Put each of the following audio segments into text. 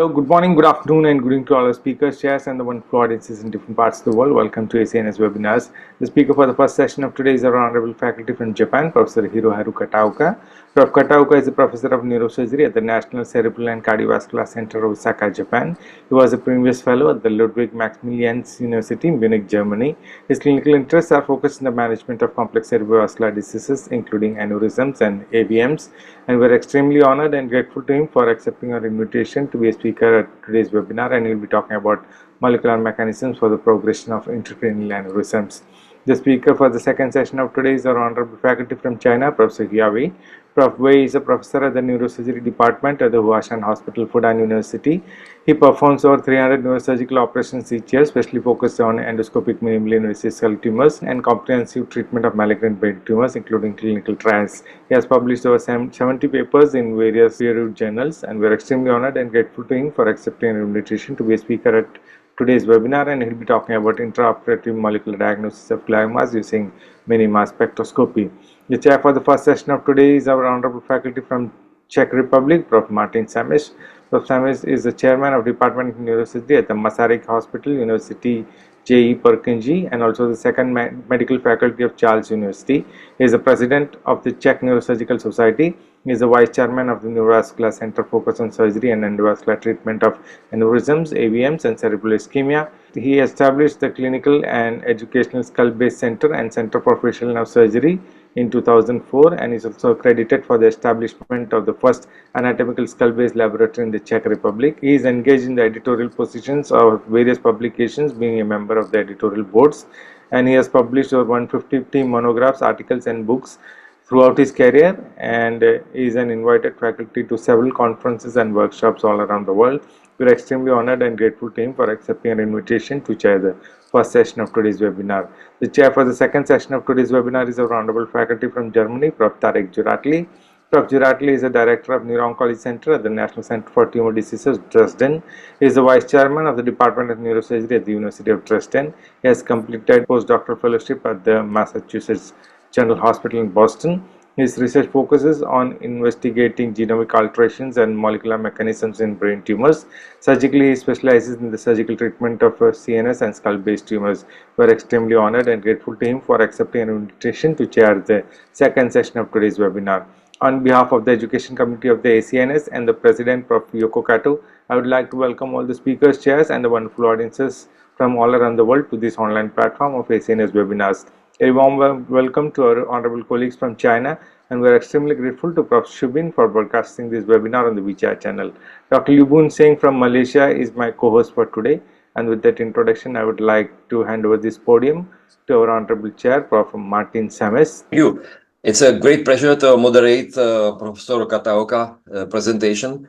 Hello, good morning, good afternoon, and good evening to all our speakers, chairs, and the wonderful audiences in different parts of the world. Welcome to ACNS webinars. The speaker for the first session of today is our honorable faculty from Japan, Professor Hiroharu Kataoka. Prof. Kataoka is a professor of neurosurgery at the National Cerebral and Cardiovascular Center of Osaka, Japan. He was a previous fellow at the Ludwig Maximilians University, Munich, Germany. His clinical interests are focused in the management of complex cerebrovascular diseases, including aneurysms and AVMs, and we're extremely honored and grateful to him for accepting our invitation to be a speaker at today's webinar, and he'll be talking about molecular mechanisms for the progression of intracranial aneurysms. The speaker for the second session of today is our honorable faculty from China, Professor Hia Wei. Prof. Wei is a professor at the neurosurgery department at the Huashan Hospital, Fudan University. He performs over 300 neurosurgical operations each year, especially focused on endoscopic minimally invasive cell tumors and comprehensive treatment of malignant brain tumors, including clinical trials. He has published over 70 papers in various peer-reviewed journals, and we're extremely honored and grateful to him for accepting our invitation to be a speaker at today's webinar, and he'll be talking about intraoperative molecular diagnosis of gliomas using mini-mass spectroscopy. The chair for the first session of today is our honorable faculty from Czech Republic, Prof. Martin Samis. Prof. Samis is the chairman of Department of Neurosurgery at the Masaryk Hospital, University J.E. Perkinji, and also the second medical faculty of Charles University. He is the president of the Czech Neurosurgical Society. He is the vice chairman of the Neurovascular Center focused on surgery and endovascular treatment of aneurysms, AVMs, and cerebral ischemia. He established the clinical and educational skull-based center and Center for Facial Nerve Surgery in 2004, and is also credited for the establishment of the first anatomical skull-based laboratory in the Czech Republic. He is engaged in the editorial positions of various publications, being a member of the editorial boards, and he has published over 150 monographs, articles, and books throughout his career, and is an invited faculty to several conferences and workshops all around the world. We are extremely honored and grateful to him for accepting our invitation to chair the first session of today's webinar. The chair for the second session of today's webinar is our honorable faculty from Germany, Prof. Tarek Juratli. Prof. Juratli is the director of Neuro-Oncology Center at the National Center for Tumor Diseases, Dresden. He is the vice chairman of the Department of Neurosurgery at the University of Dresden. He has completed postdoctoral fellowship at the Massachusetts General Hospital in Boston. His research focuses on investigating genomic alterations and molecular mechanisms in brain tumors. Surgically, he specializes in the surgical treatment of CNS and skull-based tumors. We are extremely honored and grateful to him for accepting an invitation to chair the second session of today's webinar. On behalf of the Education Committee of the ACNS and the President, Prof. Yoko Kato, I would like to welcome all the speakers, chairs, and the wonderful audiences from all around the world to this online platform of ACNS webinars. A warm welcome to our honorable colleagues from China, and we are extremely grateful to Prof. Shubin for broadcasting this webinar on the WeChat channel. Dr. Libun Singh from Malaysia is my co-host for today, and with that introduction, I would like to hand over this podium to our honorable chair, Prof. Martin Samis. Thank you. It's a great pleasure to moderate Professor Kataoka presentation,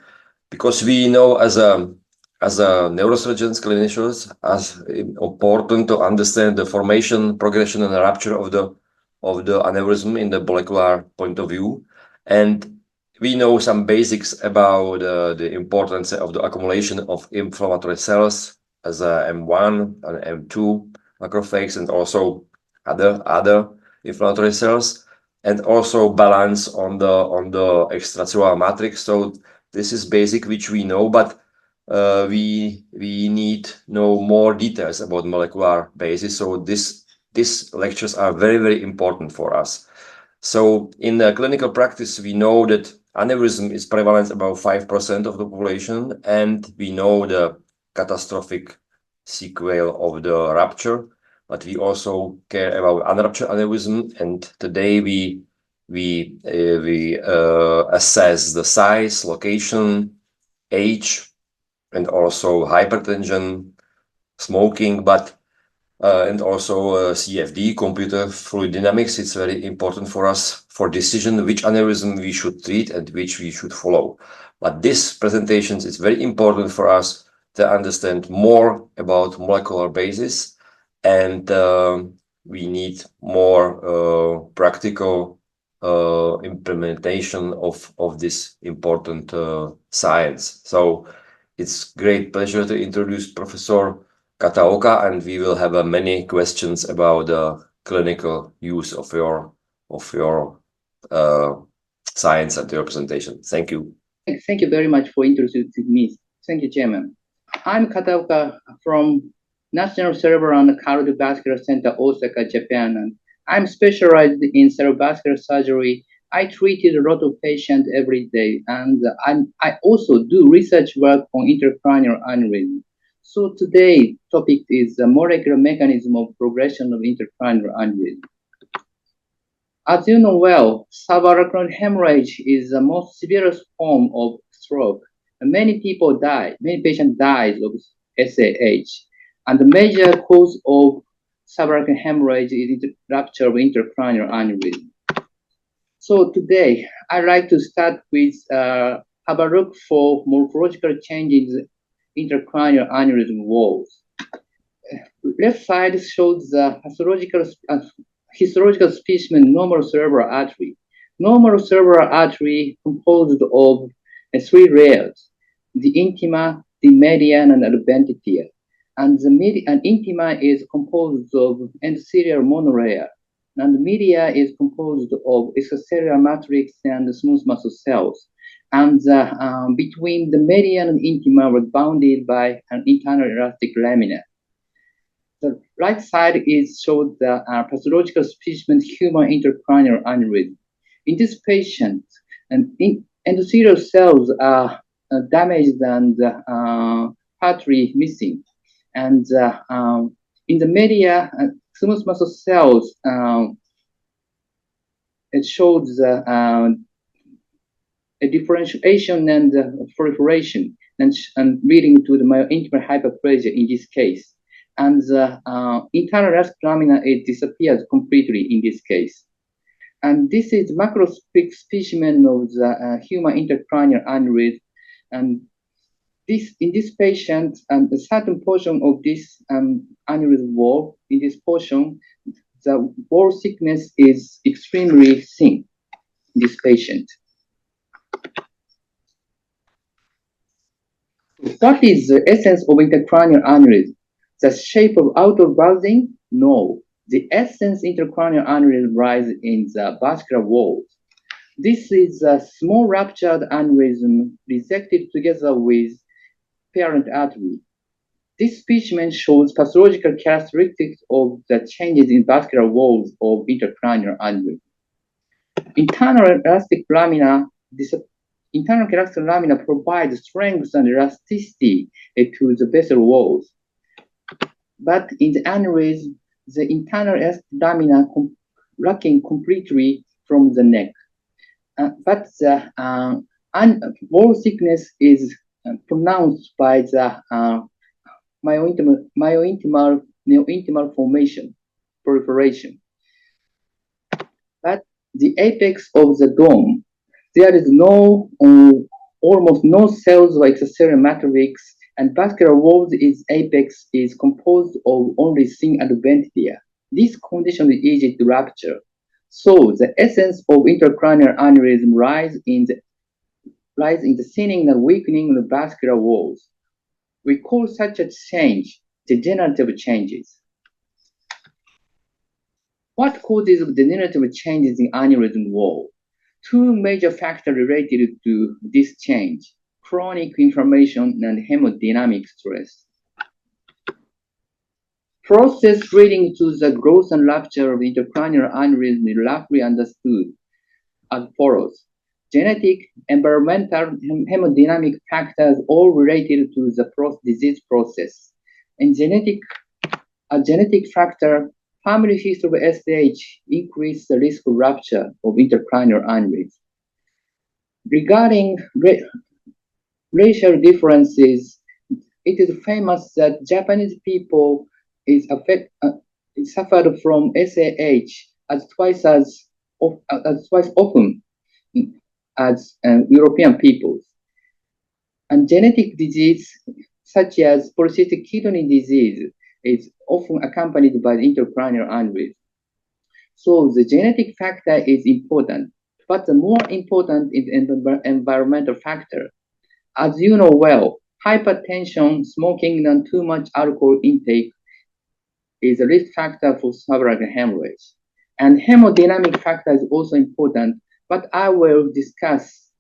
because we know as a neurosurgeons, clinicians, as important to understand the formation, progression, and rupture of the aneurysm in the molecular point of view. And we know some basics about the importance of the accumulation of inflammatory cells as M1 and M2 macrophages, and also other inflammatory cells, and also balance on the extracellular matrix. So this is basic, which we know, but we need know more details about molecular basis. So these lectures are very, very important for us. So in the clinical practice, we know that aneurysm is prevalent about 5% of the population, and we know the catastrophic sequel of the rupture, but we also care about unruptured aneurysm. And today we assess the size, location, age, and also hypertension, smoking, but and also CFD, computer fluid dynamics. It's very important for us for decision which aneurysm we should treat and which we should follow. But this presentation is very important for us to understand more about molecular basis, and we need more practical implementation of this important science. So it's great pleasure to introduce Professor Kataoka, and we will have many questions about the clinical use of your science and your presentation. Thank you. Thank you very much for introducing me. Thank you, Chairman. I'm Kataoka from National Cerebral and Cardiovascular Center, Osaka, Japan. And I'm specialized in cerebrovascular surgery. I treated a lot of patients every day, and I also do research work on intracranial aneurysm. So today's topic is the molecular mechanism of progression of intracranial aneurysm. As you know well, subarachnoid hemorrhage is the most severest form of stroke. Many patients die of SAH. And the major cause of subarachnoid hemorrhage is rupture of intracranial aneurysm. So today, I'd like to start with have a look for morphological changes in intracranial aneurysm walls. Left side shows the histological specimen normal cerebral artery. Normal cerebral artery composed of three layers: the intima, the median, and adventitia. And the intima is composed of endothelial monolayer, and the media is composed of extracellular matrix and smooth muscle cells. And between the median and intima were bounded by an internal elastic lamina. The right side showed the pathological specimen human intracranial aneurysm. In this patient, endothelial cells are damaged and partly missing. And in the media, smooth muscle cells, it shows a differentiation and proliferation and leading to the myointimal hyperplasia in this case. And the internal elastic lamina, it disappears completely in this case. And this is macroscopic specimen of the human intracranial aneurysm. And in this patient, a certain portion of this aneurysm wall, in this portion, the wall thickness is extremely thin in this patient. What is the essence of intracranial aneurysm? The shape of outer bulging? No. The essence intracranial aneurysm lies in the vascular walls. This is a small ruptured aneurysm resected together with parent artery. This specimen shows pathological characteristics of the changes in vascular walls of intracranial aneurysm. Internal elastic lamina provides strength and elasticity to the vessel walls. But in the aneurysm, the internal elastic lamina lacking completely from the neck. But the wall thickness is pronounced by the myointimal formation, proliferation. But the apex of the dome, there is almost no cells of extracellular matrix, and vascular walls apex is composed of only thin adventitia. This condition is easy to rupture. So the essence of intracranial aneurysm lies in the thinning and weakening of the vascular walls. We call such a change degenerative changes. What causes degenerative changes in aneurysm wall? Two major factors related to this change: chronic inflammation and hemodynamic stress. Process leading to the growth and rupture of intracranial aneurysm is roughly understood as follows: genetic, environmental, hemodynamic factors all related to the disease process. And a genetic factor, family history of SAH increase the risk of rupture of intracranial aneurysm. Regarding racial differences, it is famous that Japanese people suffered from SAH as twice often as European peoples. And genetic disease such as polycystic kidney disease is often accompanied by the intracranial aneurysm. So the genetic factor is important, but the more important is the environmental factor. As you know well, hypertension, smoking, and too much alcohol intake is a risk factor for subarachnoid hemorrhage. And hemodynamic factor is also important, but I will discuss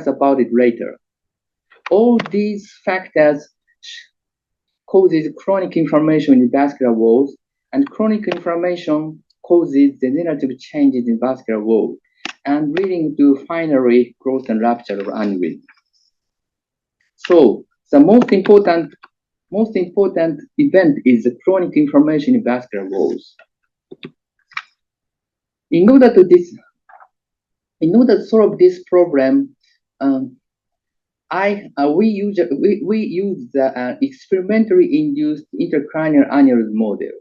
about it later. All these factors causes chronic inflammation in the vascular walls, and chronic inflammation causes degenerative changes in vascular wall, and leading to finally growth and rupture of aneurysm. So the most important event is the chronic inflammation in vascular walls. In order to solve this problem, we use the experimentally induced intracranial aneurysm model.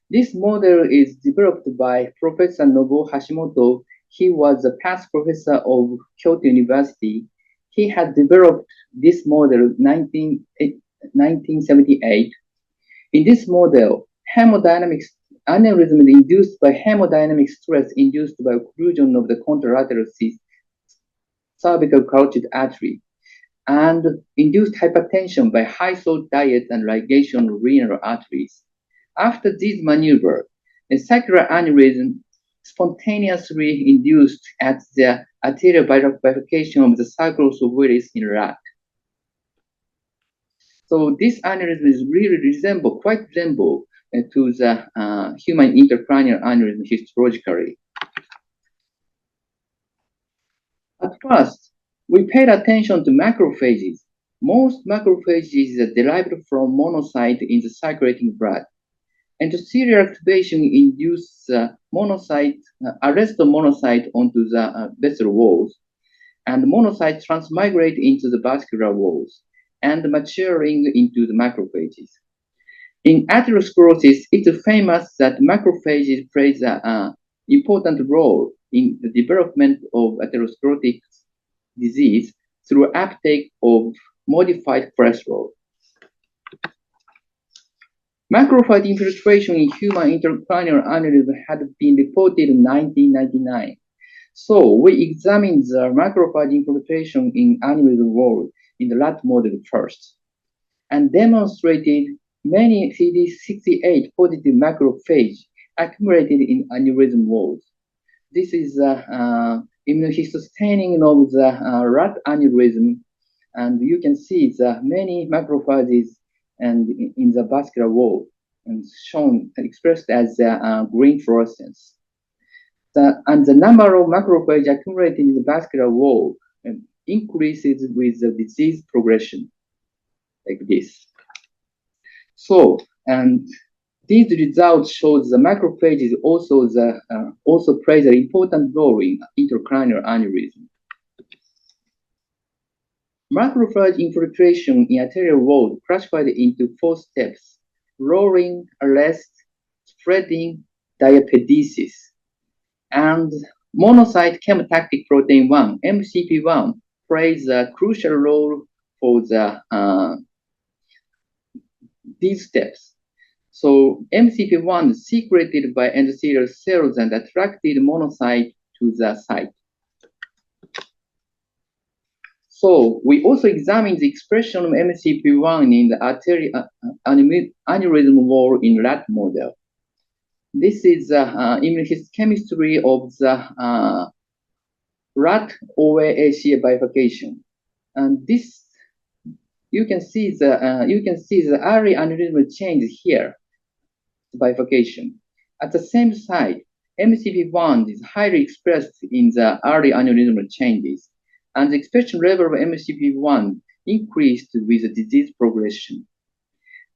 This model is developed by Professor Nobuo Hashimoto. He was a past professor of Kyoto University. He had developed this model in 1978. In this model, hemodynamic aneurysm is induced by hemodynamic stress induced by occlusion of the contralateral cervical carotid artery, and induced hypertension by high salt diet and ligation of renal arteries. After this maneuver, a circular aneurysm spontaneously induced at the arterial bifurcation of the circles of Willis in rat. So this aneurysm is really quite resemble to the human intracranial aneurysm histologically. At first, we paid attention to macrophages. Most macrophages are derived from monocyte in the circulating blood. Endothelial activation induces arrest of monocyte onto the vessel walls, and monocytes transmigrate into the vascular walls and maturing into the macrophages. In atherosclerosis, it's famous that macrophages plays an important role in the development of atherosclerotic disease through uptake of modified cholesterol. Macrophage infiltration in human intracranial aneurysm had been reported in 1999. So we examined the macrophage infiltration in aneurysm wall in the rat model first, and demonstrated many CD68 positive macrophage accumulated in aneurysm walls. This is immunohistostaining of the rat aneurysm, and you can see the many macrophages and in the vascular wall, and shown expressed as green fluorescence. And the number of macrophages accumulated in the vascular wall increases with the disease progression, like this. So, and these results show the macrophages also plays an important role in intracranial aneurysm. Macrophage infiltration in arterial wall classified into 4 steps: rolling, arrest, spreading, diapedesis. And monocyte chemotactic protein 1, MCP1, plays a crucial role for these steps. So MCP1 is secreted by endothelial cells and attracted monocyte to the site. So we also examined the expression of MCP1 in the aneurysm wall in rat model. This is immunohistochemistry of the rat OA-ACA bifurcation, and this you can see the early aneurysmal change here, bifurcation. At the same site, MCP1 is highly expressed in the early aneurysmal changes, and the expression level of MCP1 increased with the disease progression.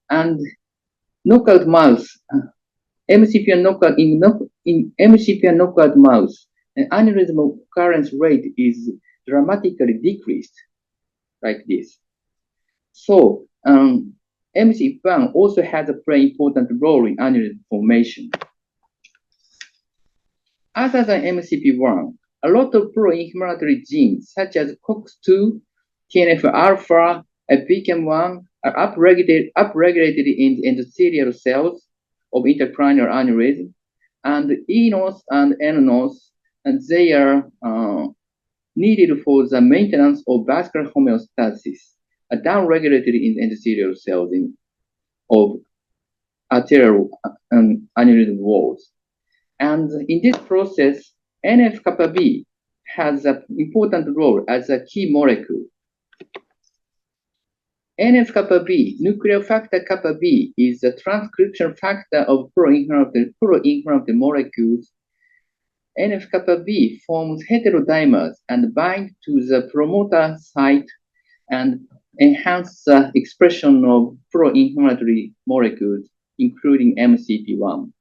And knockout mouse, MCP1 knockout in MCP1 knockout mouse, an aneurysmal occurrence rate is dramatically decreased, like this. So MCP1 also has a very important role in aneurysm formation. Other than MCP1, a lot of pro-inflammatory genes such as COX-2, TNF-alpha, and PKM1 are upregulated in the endothelial cells of intracranial aneurysm, and eNOS and nNOS, and they are needed for the maintenance of vascular homeostasis, are downregulated in the endothelial cells of arterial aneurysm walls. And in this process, NF-kappa B has an important role as a key molecule. NF-kappa B, nuclear factor kappa B, is the transcription factor of pro-inflammatory molecules. NF-kappa B forms heterodimers and bind to the promoter site and enhance the expression of pro-inflammatory molecules, including MCP1.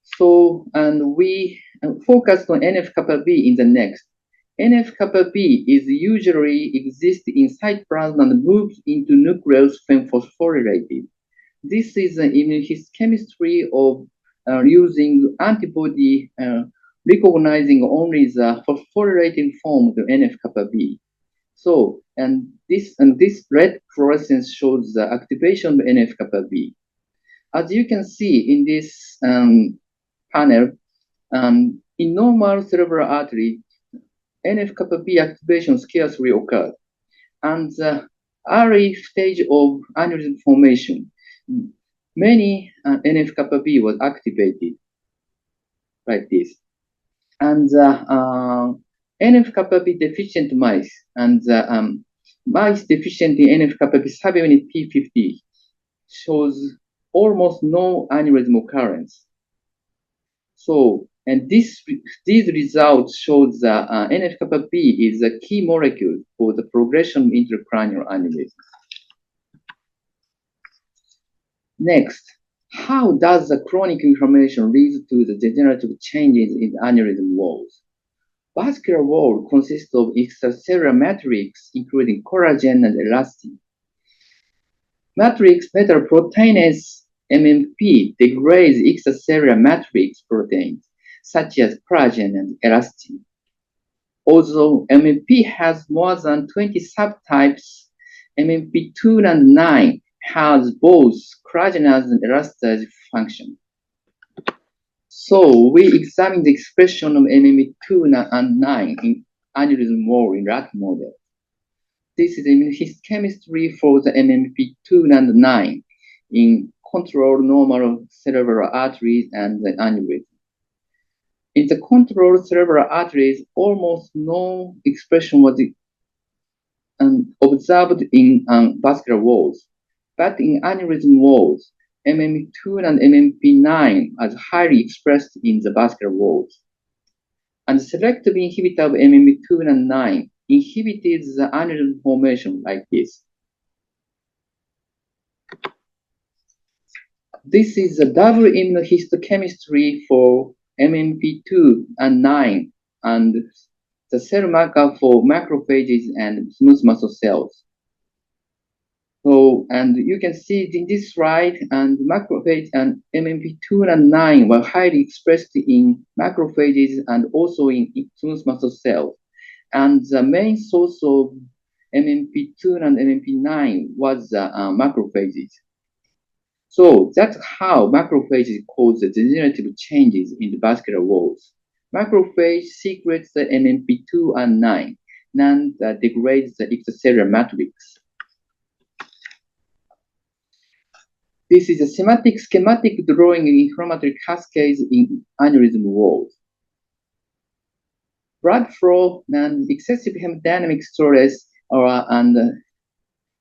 So, and we focused on NF-kappa B in the next. NF-kappa B is usually exists in cytoplasm and moves into nucleus when phosphorylated. This is an immunohistochemistry of using antibody recognizing only the phosphorylated form of NF-kappa B. So, and this red fluorescence shows the activation of NF-kappa B. As you can see in this panel, in normal cerebral artery, NF-kappa B activation scarcely occurs. And the early stage of aneurysm formation, many NF-kappa B was activated like this. And NF-kappa B deficient mice and mice deficient in NF-kappa B subunit P50 shows almost no aneurysm occurrence. So, and these results show that NF-kappa B is a key molecule for the progression of intracranial aneurysm. Next, how does the chronic inflammation lead to the degenerative changes in the aneurysm walls? Vascular wall consists of extracellular matrix, including collagen and elastin. Matrix metalproteinase MMP degrades extracellular matrix proteins, such as collagen and elastin. Although MMP has more than 20 subtypes, MMP2 and 9 has both collagenase and elastinase function. So we examined the expression of MMP2 and 9 in aneurysm wall in rat model. This is immunohistochemistry for the MMP2 and 9 in controlled normal cerebral arteries and the aneurysm. In the controlled cerebral arteries, almost no expression was observed in vascular walls, but in aneurysm walls, MMP2 and MMP9 are highly expressed in the vascular walls. And selective inhibitor of MMP2 and 9 inhibited the aneurysm formation like this. This is a double immunohistochemistry for MMP2 and 9 and the cell marker for macrophages and smooth muscle cells. So, and you can see in this slide, and macrophage and MMP2 and 9 were highly expressed in macrophages and also in smooth muscle cells. And the main source of MMP2 and MMP9 was macrophages. So that's how macrophages cause the degenerative changes in the vascular walls. Macrophage secretes the MMP2 and 9 and degrades the extracellular matrix. This is a schematic drawing in inflammatory cascades in aneurysm walls. Blood flow and excessive hemodynamic stress and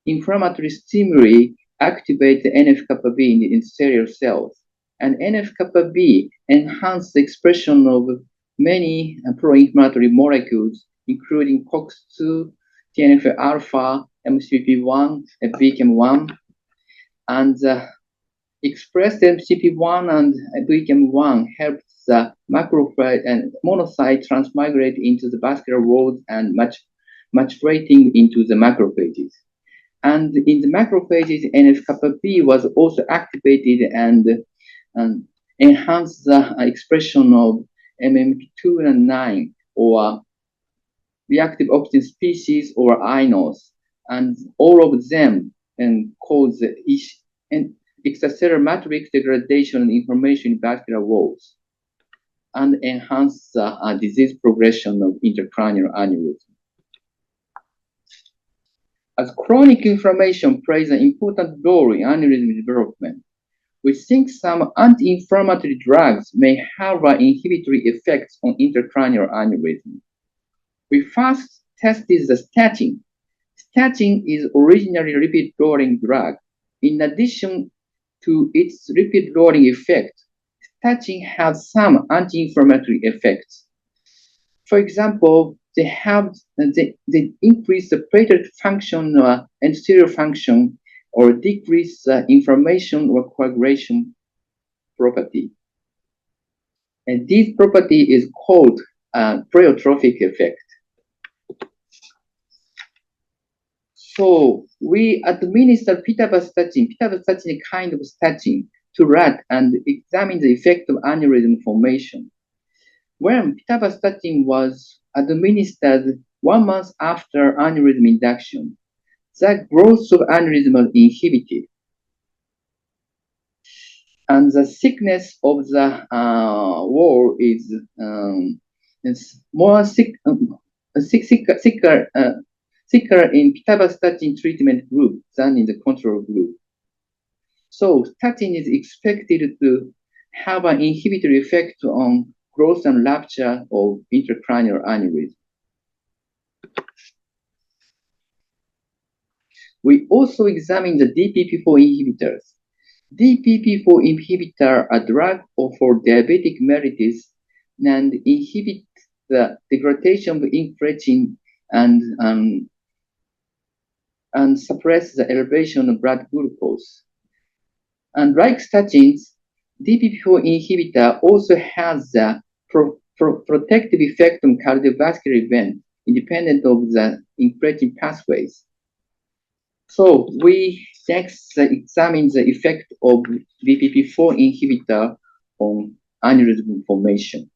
inflammatory stimuli activate the NF-kappa B in cellular cells. And NF-kappa B enhances the expression of many pro-inflammatory molecules, including COX-2, TNF-alpha, MCP1, and BCAM1. And expressed MCP1 and BCAM1 helps the macrophage and monocyte transmigrate into the vascular walls and maturating into the macrophages. And in the macrophages, NF-kappa B was also activated and enhanced the expression of MMP2 and 9, or reactive oxygen species, or INOS, and all of them cause extracellular matrix degradation and inflammation in vascular walls, and enhance the disease progression of intracranial aneurysm. As chronic inflammation plays an important role in aneurysm development, we think some anti-inflammatory drugs may have inhibitory effects on intracranial aneurysm. We first tested the statin. Statin is originally a lipid-lowering drug. In addition to its lipid-lowering effect, statin has some anti-inflammatory effects. For example, they increase the platelet function and serial function, or decrease inflammation or coagulation property. And this property is called pleiotropic effect. So we administer pitavastatin a kind of statin, to rat and examine the effect of aneurysm formation. When pitavastatin was administered 1 month after aneurysm induction, the growth of aneurysm was inhibited. And the thickness of the wall is more thicker in pitavastatin treatment group than in the control group. So statin is expected to have an inhibitory effect on growth and rupture of intracranial aneurysm. We also examine the DPP-4 inhibitors. DPP-4 inhibitor are drug for diabetic mellitus and inhibit the degradation of incretin and suppress the elevation of blood glucose. And like statins, DPP-4 inhibitor also has the protective effect on cardiovascular event independent of the incretin pathways. So we next examine the effect of DPP-4 inhibitor on aneurysm formation.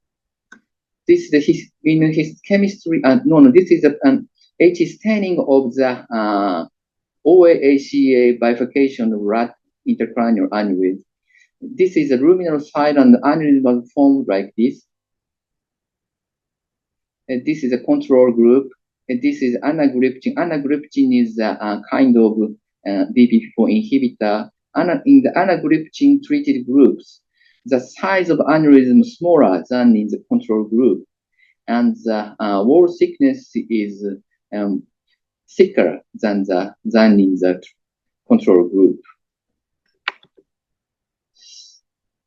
This is his chemistry. This is an H staining of the OA-ACA bifurcation of rat intracranial aneurysm. This is a luminal side, and the aneurysm was formed like this. And this is a control group. And this is anagriptin. Anagriptin is a kind of DPP-4 inhibitor. In the anagriptin treated groups, the size of aneurysm is smaller than in the control group, and the wall thickness is thicker than in the control group.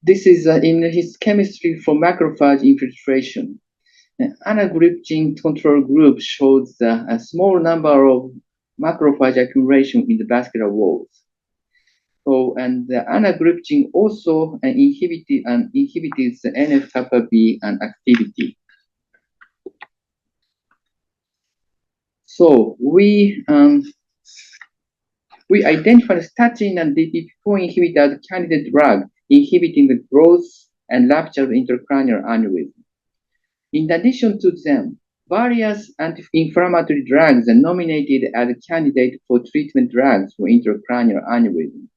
This is in his chemistry for macrophage infiltration. Anagriptin control group shows a small number of macrophage accumulation in the vascular walls. So, and the anagriptin also inhibits the NF-kappa B activity. So we identified statin and DPP-4 inhibitor as candidate drug inhibiting the growth and rupture of intracranial aneurysm. In addition to them, various anti-inflammatory drugs are nominated as a candidate for treatment drugs for intracranial aneurysm.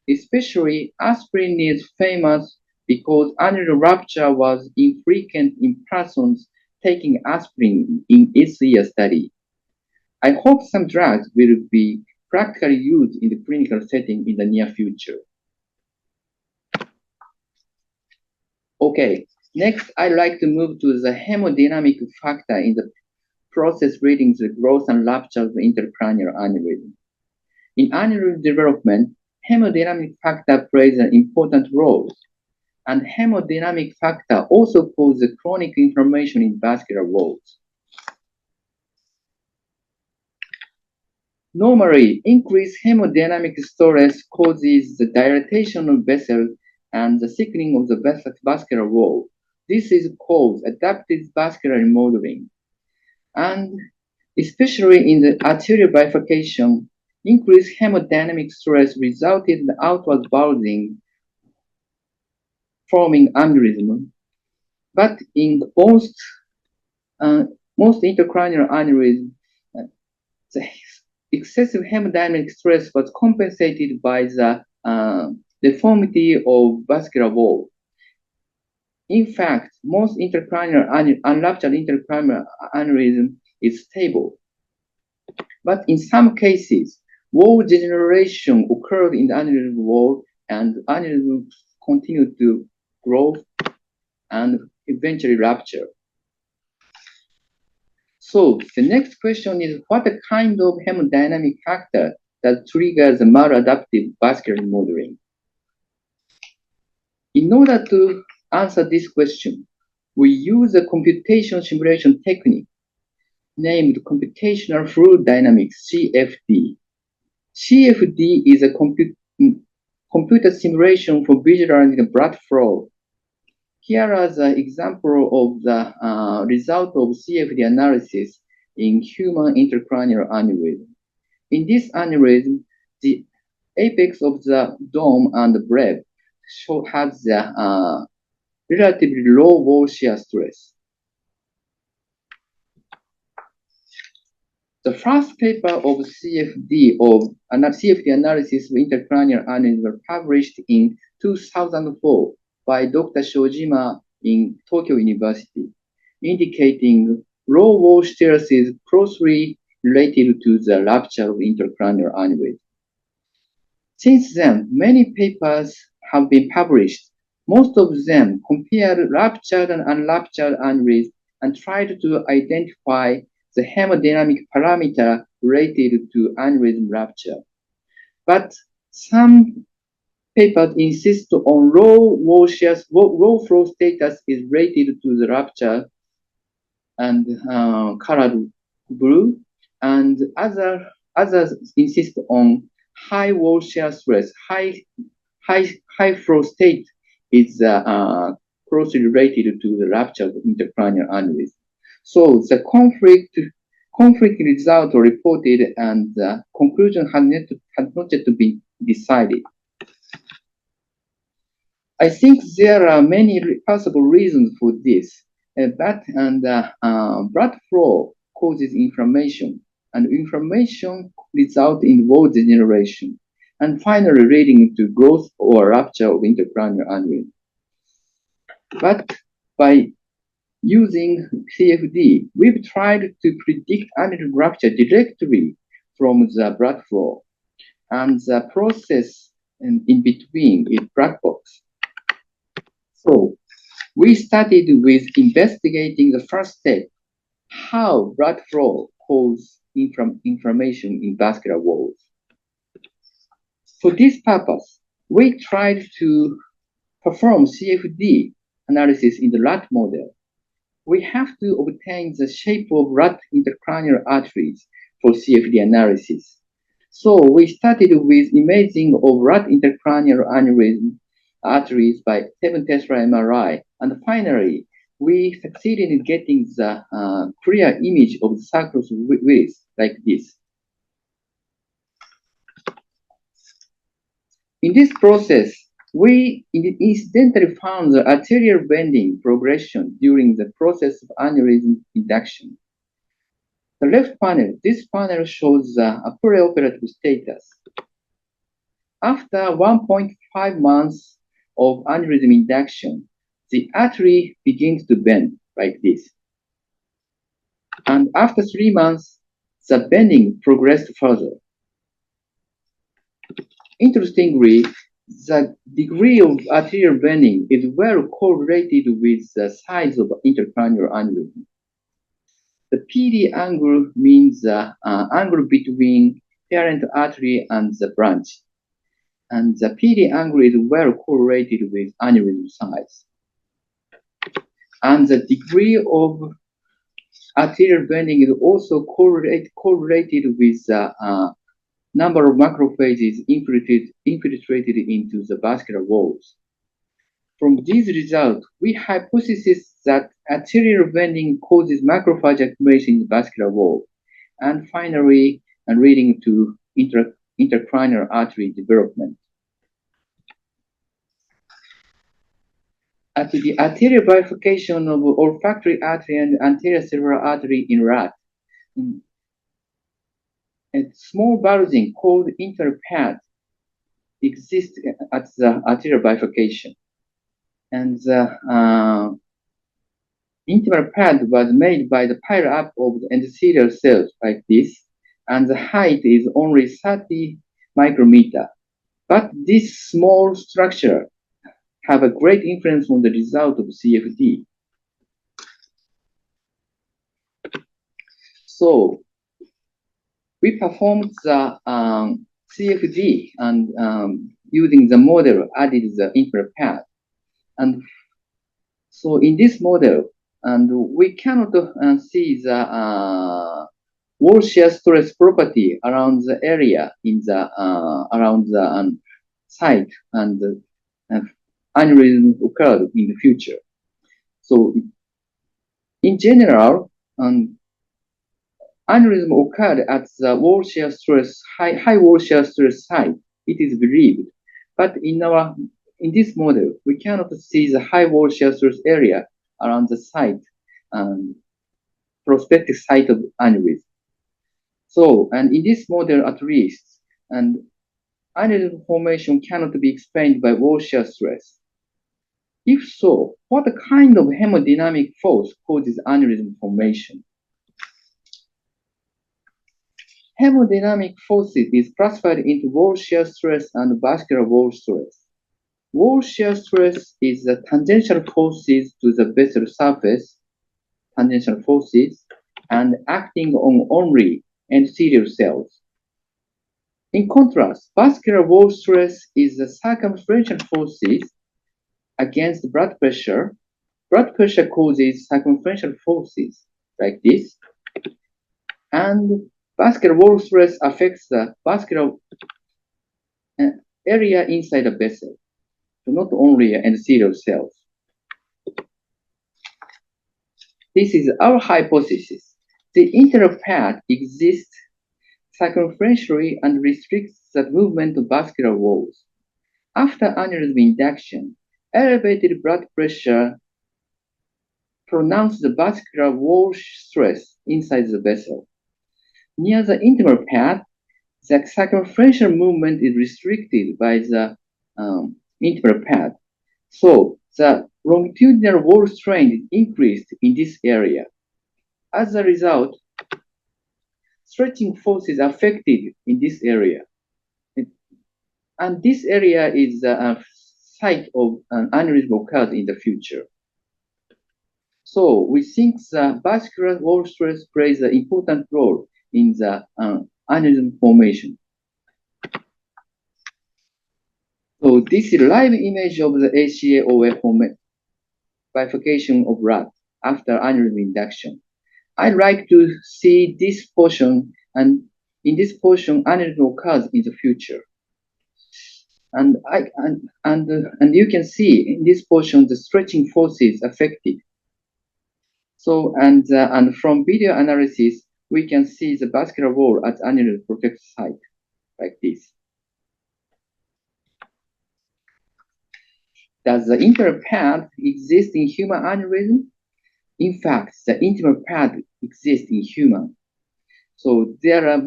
Especially aspirin is famous because annular rupture was infrequent in persons taking aspirin in its year study. I hope some drugs will be practically used in the clinical setting in the near future. Okay, next I'd like to move to the hemodynamic factor in the process leading to the growth and rupture of the intracranial aneurysm. In aneurysm development, hemodynamic factor plays an important role, and hemodynamic factor also causes chronic inflammation in vascular walls. Normally, increased hemodynamic stress causes the dilatation of vessels and the thickening of the vascular wall. This is called adaptive vascular remodeling. And especially in the arterial bifurcation, increased hemodynamic stress resulted in the outward bulging, forming aneurysm. But in most intracranial aneurysm, the excessive hemodynamic stress was compensated by the deformity of vascular wall. In fact, most intracranial unruptured intracranial aneurysm is stable. But in some cases, wall degeneration occurred in the aneurysm wall, and aneurysm continued to grow and eventually rupture. So the next question is, what kind of hemodynamic factor that triggers maladaptive vascular remodeling? In order to answer this question, we use a computation simulation technique named computational fluid dynamics, CFD. CFD is a computer simulation for visualizing blood flow. Here is an example of the result of CFD analysis in human intracranial aneurysm. In this aneurysm, the apex of the dome and the breve has the relatively low wall shear stress. The first paper of CFD analysis of intracranial aneurysm was published in 2004 by Dr. Shojima in Tokyo University, indicating low wall shears is closely related to the rupture of intracranial aneurysm. Since then, many papers have been published. Most of them compared ruptured and unruptured aneurysm and tried to identify the hemodynamic parameter related to aneurysm rupture. But some papers insist on low wall shears, low flow status is related to the rupture and colored blue, and others insist on high wall shear stress, high flow state is closely related to the rupture of intracranial aneurysm. So the conflict result reported and the conclusion had not yet been decided. I think there are many possible reasons for this. Blood flow causes inflammation, and inflammation results in wall degeneration, and finally leading to growth or rupture of intracranial aneurysm. But by using CFD, we've tried to predict aneurysm rupture directly from the blood flow, and the process in between is black box. So we started with investigating the first step, how blood flow causes inflammation in vascular walls. For this purpose, we tried to perform CFD analysis in the rat model. We have to obtain the shape of rat intracranial arteries for CFD analysis. So we started with imaging of rat intracranial aneurysm arteries by 7 Tesla MRI, and finally we succeeded in getting the clear image of the circles width like this. In this process, we incidentally found the arterial bending progression during the process of aneurysm induction. The left panel, this panel shows the preoperative status. After 1.5 months of aneurysm induction, the artery begins to bend like this. And after 3 months, the bending progressed further. Interestingly, the degree of arterial bending is well correlated with the size of intracranial aneurysm. The PD angle means the angle between parent artery and the branch. And the PD angle is well correlated with aneurysm size. And the degree of arterial bending is also correlated with the number of macrophages infiltrated into the vascular walls. From these results, we hypothesize that arterial bending causes macrophage accumulation in the vascular wall, and finally, leading to intracranial artery development. At the arterial bifurcation of olfactory artery and anterior cerebral artery in rat, a small bulging called interpad exists at the arterial bifurcation. And the intimal pad was made by the pile up of the endothelial cells like this, and the height is only 30 micrometer. But this small structure have a great influence on the result of CFD. So we performed the CFD and using the model added the Intra pad. And so in this model, and we cannot see the wall shear stress property around the area in the around the site, and aneurysm occurred in the future. So in general, aneurysm occurred at the wall shear stress, high wall shear stress site, it is believed. But in this model, we cannot see the high wall shear stress area around the site, prospective site of aneurysm. So, and in this model at least, and aneurysm formation cannot be explained by wall shear stress. If so, what kind of hemodynamic force causes aneurysm formation? Hemodynamic forces is classified into wall shear stress and vascular wall stress. Wall shear stress is the tangential forces to the vessel surface, tangential forces, and acting on only endothelial cells. In contrast, vascular wall stress is the circumferential forces against blood pressure. Blood pressure causes circumferential forces like this, and vascular wall stress affects the vascular area inside the vessel, so not only endothelial cells. This is our hypothesis. The Intra pad exists circumferentially and restricts the movement of vascular walls. After aneurysm induction, elevated blood pressure pronounced the vascular wall stress inside the vessel. Near the intimal pad, the circumferential movement is restricted by the intimal pad. So the longitudinal wall strain is increased in this area. As a result, stretching force is affected in this area. And this area is the site of an aneurysm occurs in the future. So we think the vascular wall stress plays an important role in the aneurysm formation. So this is live image of the ACA-OA bifurcation of rat after aneurysm induction. I'd like to see this portion, and in this portion, aneurysm occurs in the future. And you can see in this portion the stretching forces affected. So and from video analysis, we can see the vascular wall at aneurysm protected site like this. Does the intimal pad exist in human aneurysm? In fact, the intimal pad exists in human. So there are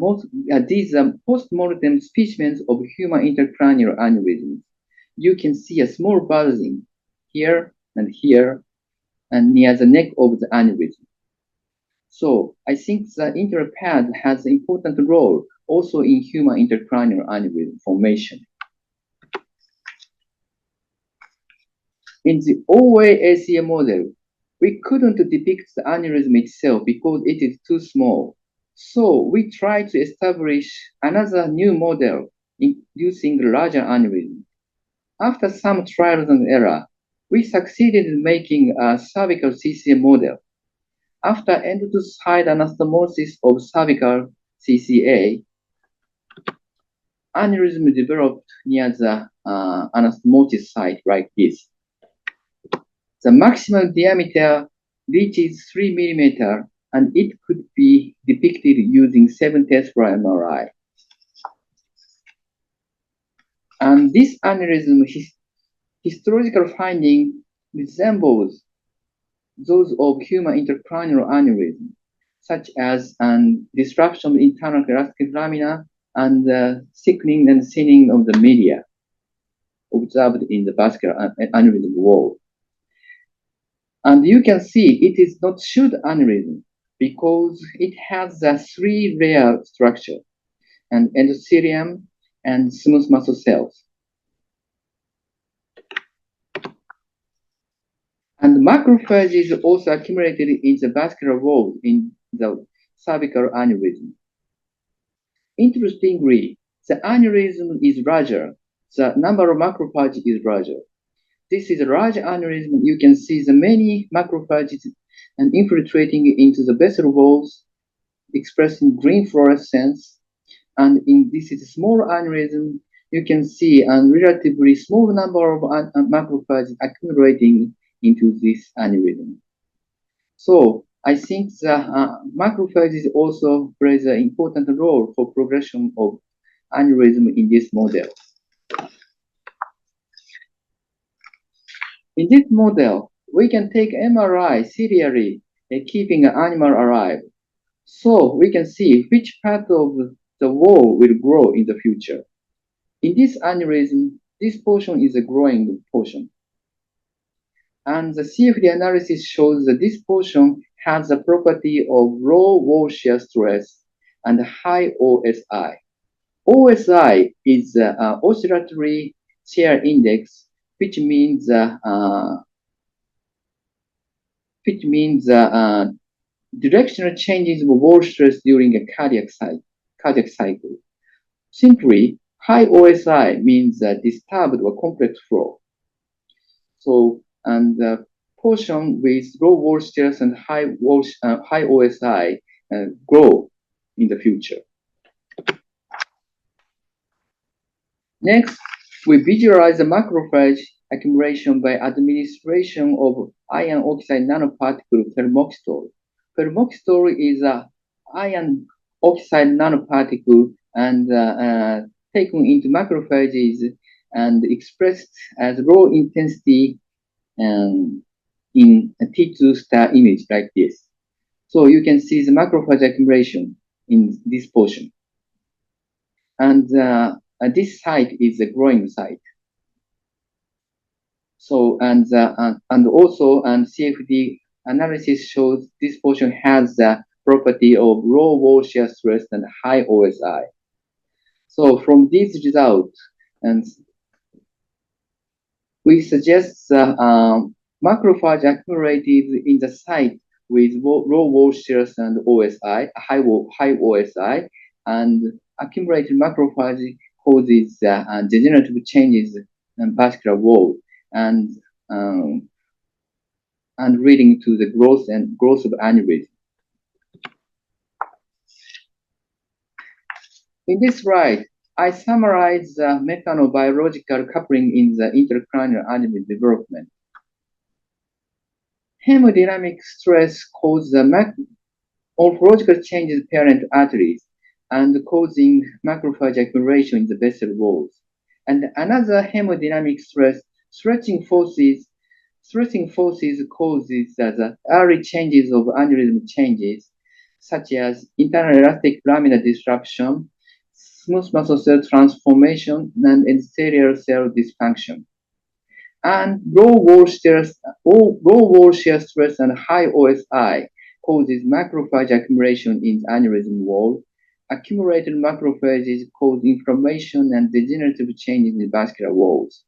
these post-mortem specimens of human intracranial aneurysms. You can see a small bulging here and near the neck of the aneurysm. So I think the intimal pad has an important role also in human intracranial aneurysm formation. In the OA-ACA model, we couldn't depict the aneurysm itself because it is too small. So we tried to establish another new model using larger aneurysm. After some trials and error, we succeeded in making a cervical CCA model. After end-to-side anastomosis of cervical CCA, aneurysm developed near the anastomosis site like this. The maximal diameter reaches 3 millimeters, and it could be depicted using 7 Tesla MRI. And this aneurysm histological finding resembles those of human intracranial aneurysm, such as disruption of internal elastic lamina and thickening and thinning of the media observed in the vascular aneurysm wall. And you can see it is not shoot aneurysm because it has a 3-layer structure, and endothelium and smooth muscle cells. And macrophages also accumulated in the vascular wall in the cervical aneurysm. Interestingly, the aneurysm is larger. The number of macrophages is larger. This is a large aneurysm. You can see the many macrophages and infiltrating into the vessel walls, expressing green fluorescence. And in this is a small aneurysm, you can see a relatively small number of macrophages accumulating into this aneurysm. So I think the macrophages also plays an important role for progression of aneurysm in this model. In this model, we can take MRI serially, keeping an animal alive. So we can see which part of the wall will grow in the future. In this aneurysm, this portion is a growing portion. And the CFD analysis shows that this portion has the property of low wall shear stress and high OSI. OSI is oscillatory shear index, which means directional changes of wall stress during a cardiac cycle. Simply, high OSI means disturbed or complex flow. So, and the portion with low wall stress and high OSI grow in the future. Next, we visualize the macrophage accumulation by administration of iron oxide nanoparticle permoxetol. Permoxetol is an iron oxide nanoparticle and taken into macrophages and expressed as low intensity in a T2 star image like this. So you can see the macrophage accumulation in this portion. And this site is a growing site. So, and also, CFD analysis shows this portion has the property of low wall shear stress and high OSI. So from these results, and we suggest macrophage accumulated in the site with low wall shears and OSI, high OSI, and accumulated macrophage causes degenerative changes in vascular wall and leading to the growth of aneurysm. In this slide, I summarize the mechanobiological coupling in the intracranial aneurysm development. Hemodynamic stress causes the morphological changes in parent arteries and causing macrophage accumulation in the vessel walls. And another hemodynamic stress, stretching forces causes the early changes of aneurysm changes, such as internal elastic laminar disruption, smooth muscle cell transformation, and endothelial cell dysfunction. And low wall shear stress and high OSI causes macrophage accumulation in the aneurysm wall. Accumulated macrophages cause inflammation and degenerative changes in the vascular walls.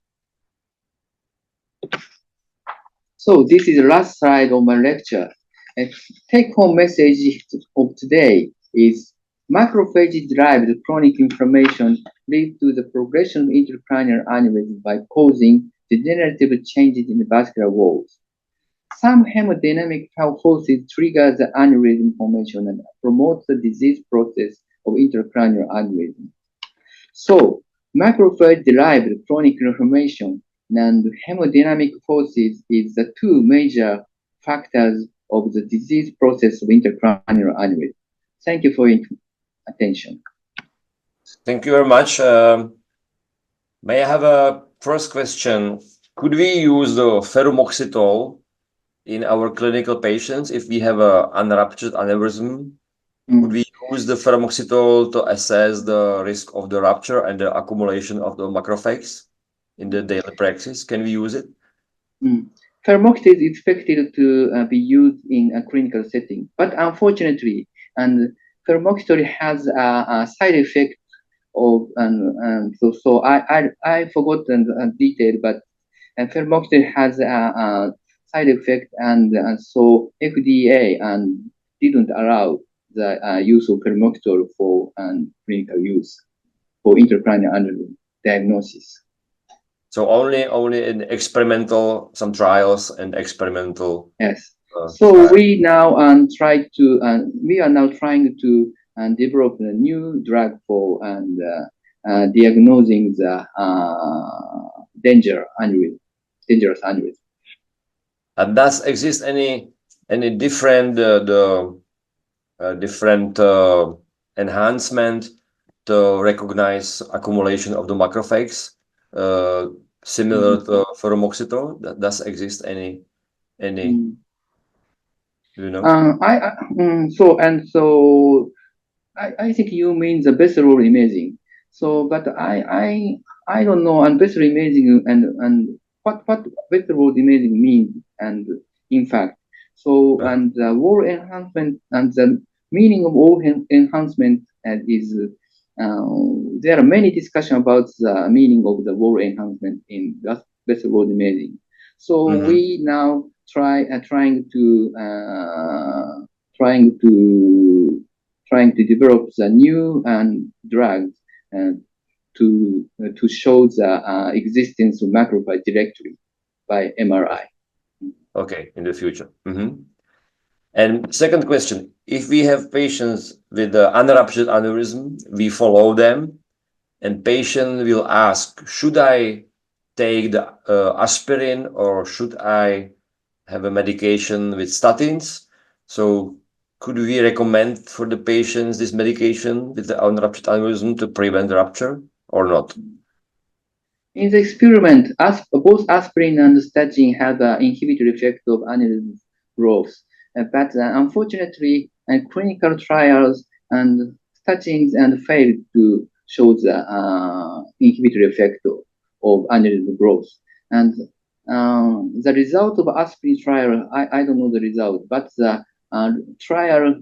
So this is the last slide of my lecture. And take-home message of today is macrophage-derived chronic inflammation leads to the progression of intracranial aneurysm by causing degenerative changes in the vascular walls. Some hemodynamic forces trigger the aneurysm formation and promote the disease process of intracranial aneurysm. So, macrophage-derived chronic inflammation and hemodynamic forces is the two major factors of the disease process of intracranial aneurysm. Thank you for your attention. Thank you very much. May I have a first question? Could we use the ferromoxetol in our clinical patients if we have an unruptured aneurysm? Would we use the ferromoxetol to assess the risk of the rupture and the accumulation of the macrophages in the daily practice? Can we use it? Ferromoxetol is expected to be used in a clinical setting, but unfortunately, ferromoxetol has a side effect of, so I forgot the detail, but ferromoxetol has a side effect, and so FDA didn't allow the use of peroxytol for clinical use for intracranial aneurysm diagnosis. So only in experimental, some trials and experimental. Yes. So trials. we now we are now trying to develop a new drug for diagnosing the dangerous aneurysm. And does exist any different different enhancement to recognize accumulation of the macrophages, similar to ferumoxytol? That does exist any? Do you know? I think you mean the visceral imaging. So, but I don't know, and visceral imaging and what visceral imaging means, and in fact, so and the wall enhancement and the meaning of wall enhancement is there are many discussions about the meaning of the wall enhancement in visceral imaging. So we now trying to develop the new drugs to show the existence of macrophage directly by MRI. Okay, in the future. And second question, if we have patients with unruptured aneurysm, we follow them, and patient will ask, should I take the aspirin or should I have a medication with statins? So could we recommend for the patients this medication with the unruptured aneurysm to prevent rupture or not? In the experiment, both aspirin and statin have an inhibitory effect of aneurysm growth. But unfortunately, clinical trials and statins failed to show the inhibitory effect of aneurysm growth. And the result of aspirin trial, I don't know the result, but the trial,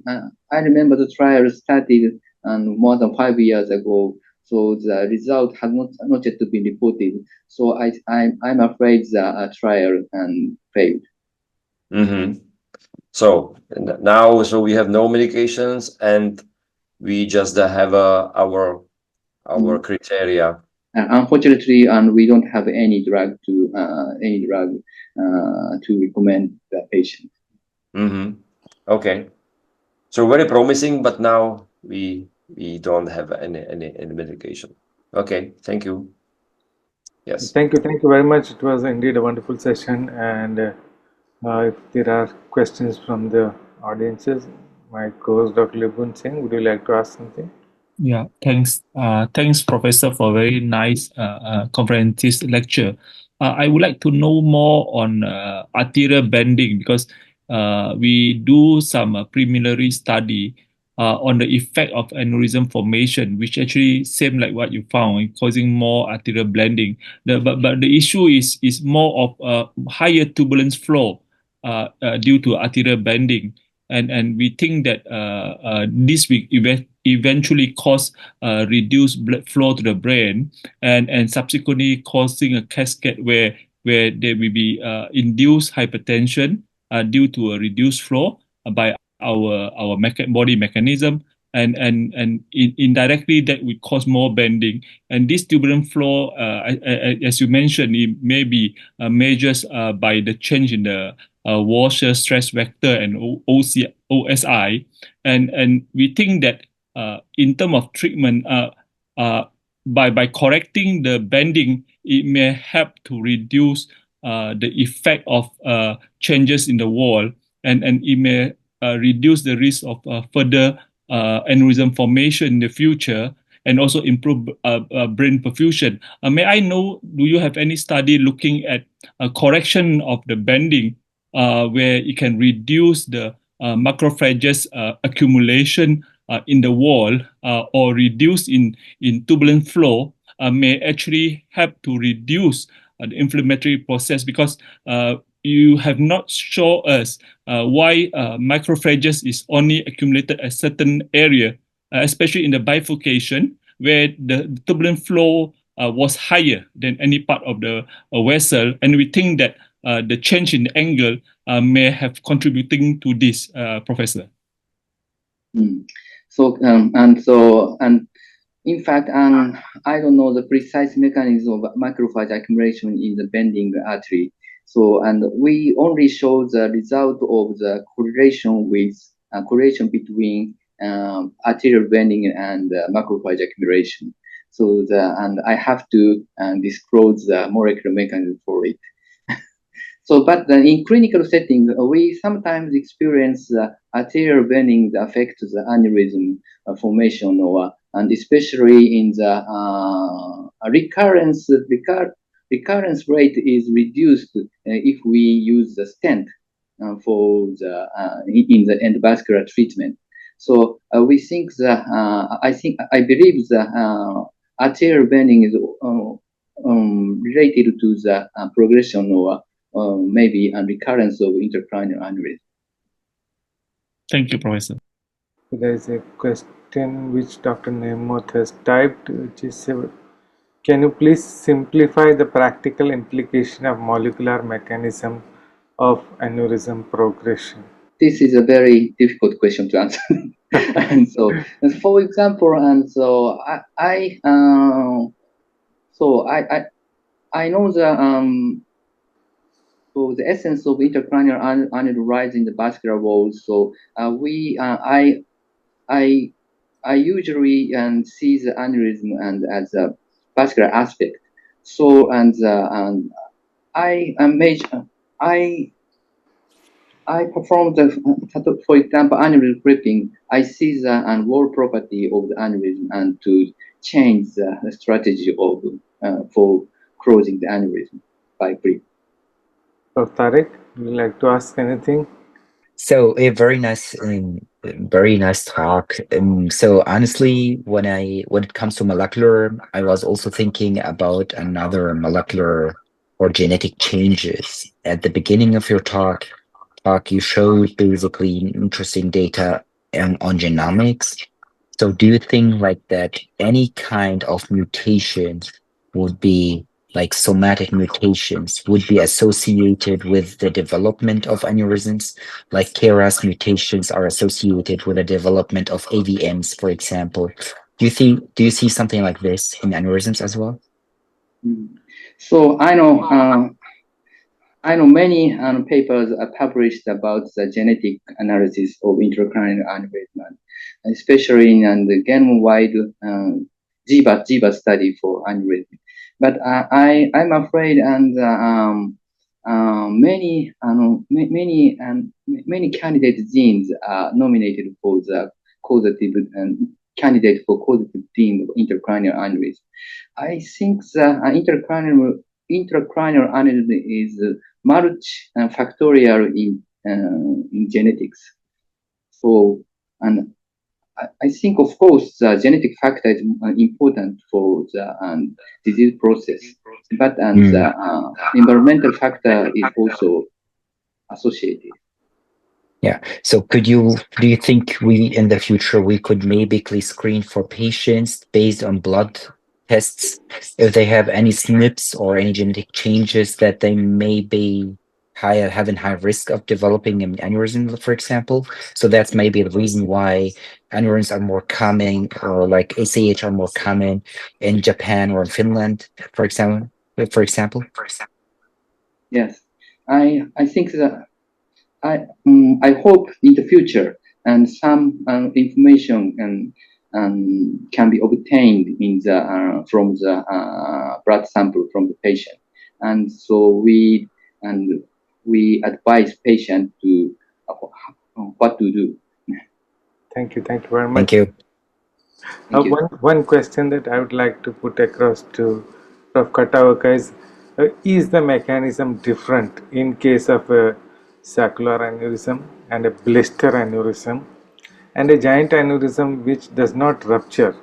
I remember the trial started more than 5 years ago. So the result has not yet been reported. So I'm afraid the trial failed. So now, we have no medications, and we just have our criteria. Unfortunately, we don't have any drug to recommend the patient. Okay, so very promising, but now we don't have any medication. Okay, thank you. Yes. Thank you very much. It was indeed a wonderful session, and if there are questions from the audiences, my co-host Dr. Libun Singh, would you like to ask something? Yeah, thanks. Thanks, Professor, for a very nice comprehensive lecture. I would like to know more on arterial bending, because we do some preliminary study on the effect of aneurysm formation, which actually same like what you found, causing more arterial blending. But the issue is more of higher turbulence flow due to arterial bending. And we think that this will eventually cause reduced blood flow to the brain, and subsequently causing a cascade where there will be induced hypertension due to a reduced flow by our body mechanism, and indirectly that will cause more bending. And this turbulent flow, as you mentioned, it may be measured by the change in the wall shear stress vector and OSI, and we think that in terms of treatment, by correcting the bending, it may help to reduce the effect of changes in the wall, and it may reduce the risk of further aneurysm formation in the future, and also improve brain perfusion. May I know, do you have any study looking at a correction of the bending where it can reduce the macrophages accumulation in the wall, or reduce in turbulent flow, may actually help to reduce the inflammatory process? Because you have not shown us why macrophages is only accumulated at certain area, especially in the bifurcation, where the turbulent flow was higher than any part of the vessel. And we think that the change in the angle may have contributing to this, Professor. And in fact, I don't know the precise mechanism of macrophage accumulation in the bending artery. So, and we only show the result of the correlation between arterial bending and macrophage accumulation. So, and I have to disclose the molecular mechanism for it. So, but in clinical setting, we sometimes experience arterial bending that affects the aneurysm formation, and especially in the recurrence rate is reduced if we use the stent for the in the endovascular treatment. So we think that I believe the arterial bending is related to the progression or maybe a recurrence of intracranial aneurysm. Thank you, Professor. There is a question which Dr. Nemoth has typed, which is, can you please simplify the practical implication of molecular mechanism of aneurysm progression? This is a very difficult question to answer. And so, for example, I know the essence of intracranial aneurysm in the vascular walls. So I usually see the aneurysm and as a vascular aspect. So and I perform for example, aneurysm clipping. I see the wall property of the aneurysm and to change the strategy of for closing the aneurysm by clip. Prof. Tariq, would you like to ask anything? So a very nice talk. So honestly, when it comes to molecular, I was also thinking about another molecular or genetic changes. At the beginning of your talk, you showed basically interesting data on genomics. So do you think like that any kind of mutations would be like somatic mutations would be associated with the development of aneurysms? Like KRAS mutations are associated with the development of AVMs, for example. Do you see something like this in aneurysms as well? So I know many papers are published about the genetic analysis of intracranial aneurysm, especially in the genome-wide GBA study for aneurysm. But I'm afraid many candidate genes are nominated for the causative candidate for causative gene of intracranial aneurysm. I think the intracranial aneurysm is multifactorial in genetics. So, and I think, of course, the genetic factor is important for the disease process, but the environmental factor is also associated. Yeah. So do you think in the future we could basically screen for patients based on blood tests if they have any SNPs or any genetic changes that they may be have in high risk of developing an aneurysm, for example? So that's maybe the reason why aneurysms are more common, or like ACH are more common in Japan or in Finland, for example. Yes, I think that I hope in the future and some information can be obtained in the from the blood sample from the patient, and so we advise patient to what to do. Thank you very much. Thank you. One question that I would like to put across to Prof. Kataoka is the mechanism different in case of a saccular aneurysm and a blister aneurysm and a giant aneurysm which does not rupture?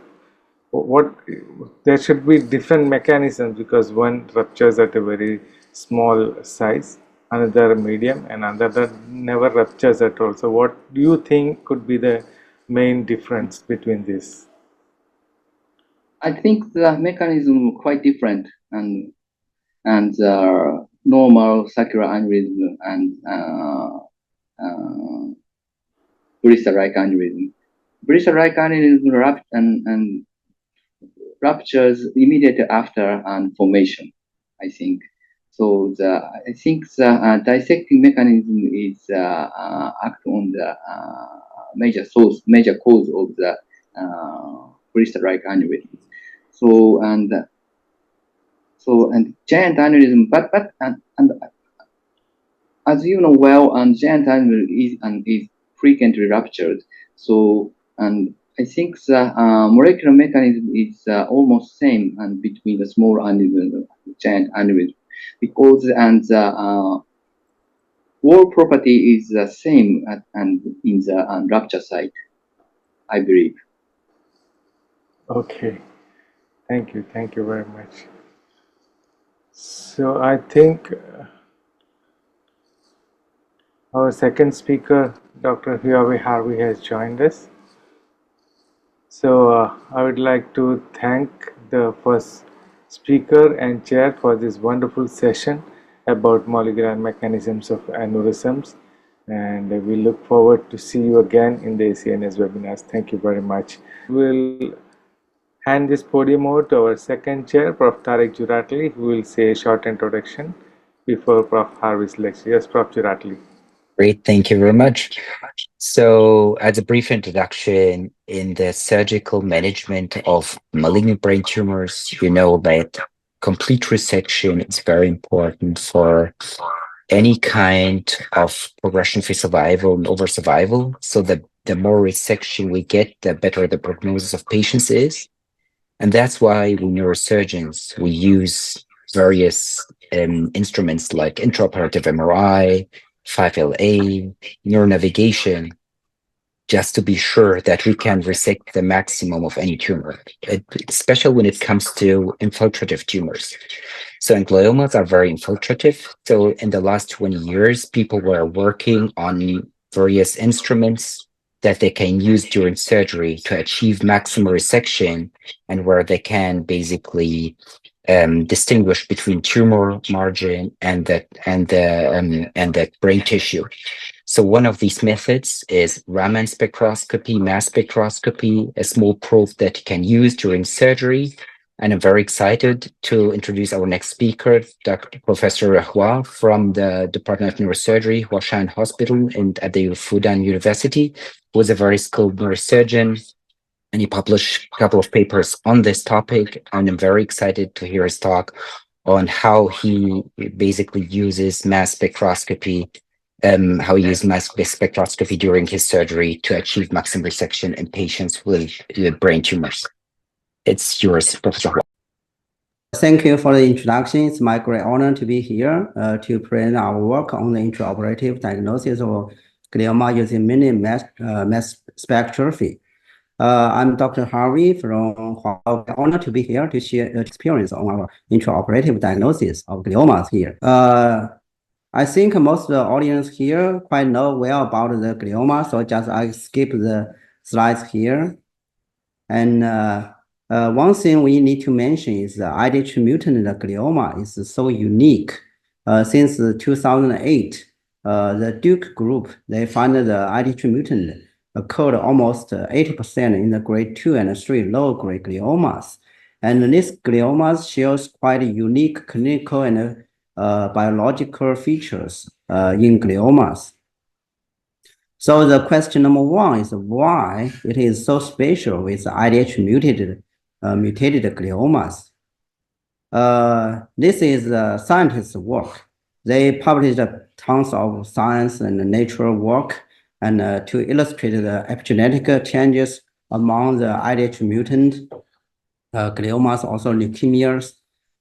There should be different mechanisms because one ruptures at a very small size, another medium, and another never ruptures at all. So what do you think could be the main difference between this? I think the mechanism is quite different, and normal saccular aneurysm and blister-like aneurysm. blister-like aneurysm and ruptures immediately after formation, I think. So I think the dissecting mechanism is act on the major cause of the blister-like aneurysm. So and giant aneurysm, but as you know well, and giant aneurysm is frequently ruptured. So and I think the molecular mechanism is almost same and between the small aneurysm and giant aneurysm, because the wall property is the same and in the rupture site, I believe. Okay, thank you very much. So I think our second speaker, Dr. Huawei Harvey, has joined us. So I would like to thank the first speaker and chair for this wonderful session about molecular mechanisms of aneurysms, and we look forward to see you again in the ACNS webinars. Thank you very much. We'll hand this podium over to our second chair, Prof. Tariq Juratli, who will say a short introduction before Prof. Harvey's lecture. Yes, Prof. Juratli. Great, thank you very much. So, as a brief introduction, in the surgical management of malignant brain tumors, you know that complete resection is very important for any kind of progression-free survival and over survival. So the more resection we get, the better the prognosis of patients is. And that's why we neurosurgeons, we use various instruments like intraoperative MRI, 5LA, neuronavigation, just to be sure that we can resect the maximum of any tumor, especially when it comes to infiltrative tumors. So and gliomas are very infiltrative. So in the last 20 years, people were working on various instruments that they can use during surgery to achieve maximum resection, and where they can basically distinguish between tumor margin and that brain tissue. So one of these methods is Raman spectroscopy, mass spectroscopy, a small probe that you can use during surgery. And I'm very excited to introduce our next speaker, Dr. Professor Hua from the Department of Neurosurgery, Huashan Hospital at the Fudan University, who is a very skilled neurosurgeon. And he published a couple of papers on this topic. And I'm very excited to hear his talk on how he basically uses mass spectroscopy during his surgery to achieve maximum resection in patients with brain tumors. It's yours, Professor Hua. Thank you for the introduction. It's my great honor to be here to present our work on the intraoperative diagnosis of glioma using mini mass spectroscopy. I'm Dr. Harvey from Huawei. Honored to be here to share experience on our intraoperative diagnosis of gliomas here. I think most of the audience here quite know well about the glioma, so I skip the slides here. And one thing we need to mention is the IDH mutant glioma is so unique. Since 2008, the Duke group, they found the IDH mutant occurred almost 80% in the grade 2 and 3 low-grade gliomas. And this gliomas shows quite unique clinical and biological features in gliomas. So the question number one is why it is so special with IDH mutated gliomas. This is scientists' work. They published tons of science and nature work and to illustrate the epigenetic changes among the IDH mutant gliomas, also leukemias.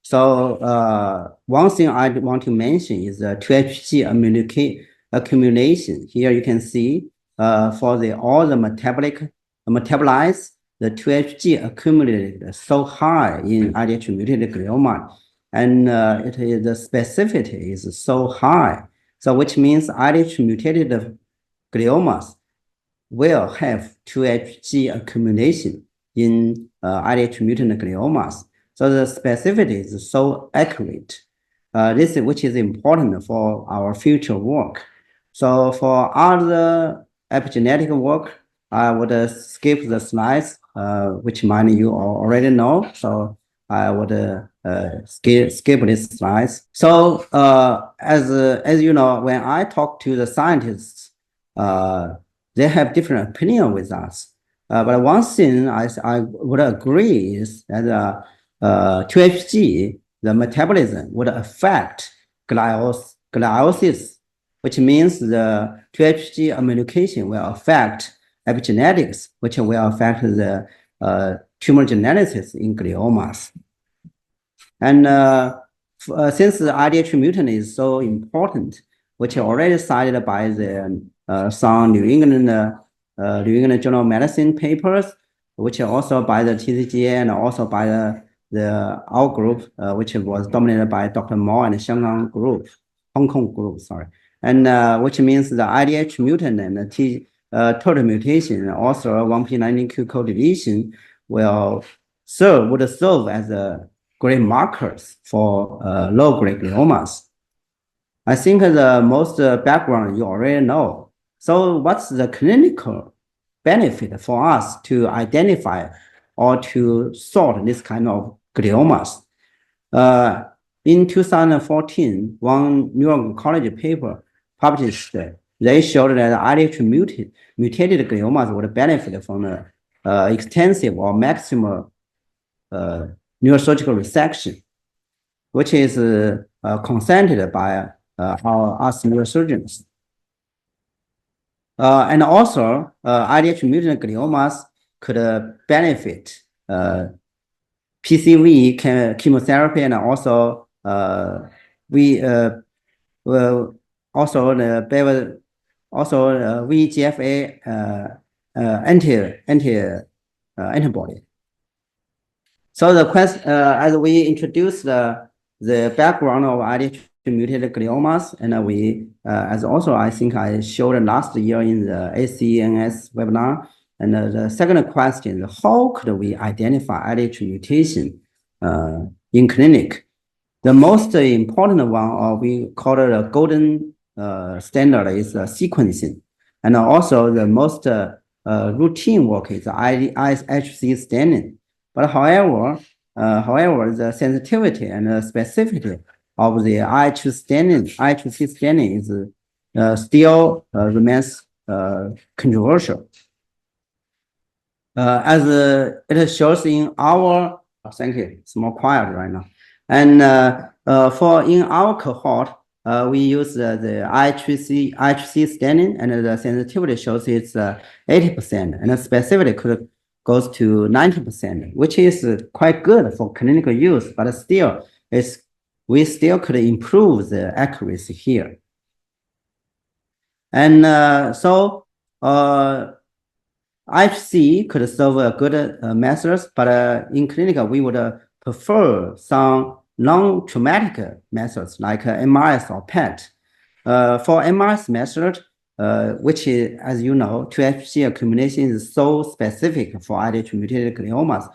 So one thing I want to mention is the 2-HG accumulation. Here you can see for all the metabolites, the 2-HG accumulated so high in IDH mutated glioma, and the specificity is so high. So which means IDH mutated gliomas will have 2-HG accumulation in IDH mutant gliomas. So the specificity is so accurate. Which is important for our future work. So for other epigenetic work, I would skip the slides, which many you already know. So I would skip these slides. So as you know, when I talk to the scientists, they have different opinion with us. But one thing I would agree is that 2-HG, the metabolism would affect gliosis, which means the 2-HG amplification will affect epigenetics, which will affect the tumor genesis in gliomas. And since the IDH mutant is so important, which already cited by the some New England Journal of Medicine papers, which also by the TCGA and also by our group, which was dominated by Dr. Mao and Hong Kong group, sorry. And which means the IDH mutant and the total mutation, also 1p19q co-deletion would serve as a great markers for low-grade gliomas. I think the most background you already know. So what's the clinical benefit for us to identify or to sort this kind of gliomas? In 2014, one neuro-oncology paper published, they showed that IDH mutated gliomas would benefit from the extensive or maximal neurosurgical resection, which is consented by us neurosurgeons. And also, IDH mutant gliomas could benefit PCV chemotherapy, and also VEGF-A antibody. So the question, as we introduced the background of IDH mutated gliomas, and we, as also I think I showed last year in the ACNS webinar. And the second question, how could we identify IDH mutation in clinic? The most important one, or we call it a golden standard, is sequencing. And also the most routine work is IHC staining. But however, the sensitivity and the specificity of the IHC staining is still remains controversial. As it shows in our, thank you, it's more quiet right now. And in our cohort, we use the IHC staining, and the sensitivity shows it's 80%, and the specificity goes to 90%, which is quite good for clinical use, but still, we still could improve the accuracy here. And so IHC could serve a good methods, but in clinical, we would prefer some non-traumatic methods like MRS or PET. For MRS method, which is, as you know, 2-HG accumulation is so specific for IDH mutated gliomas.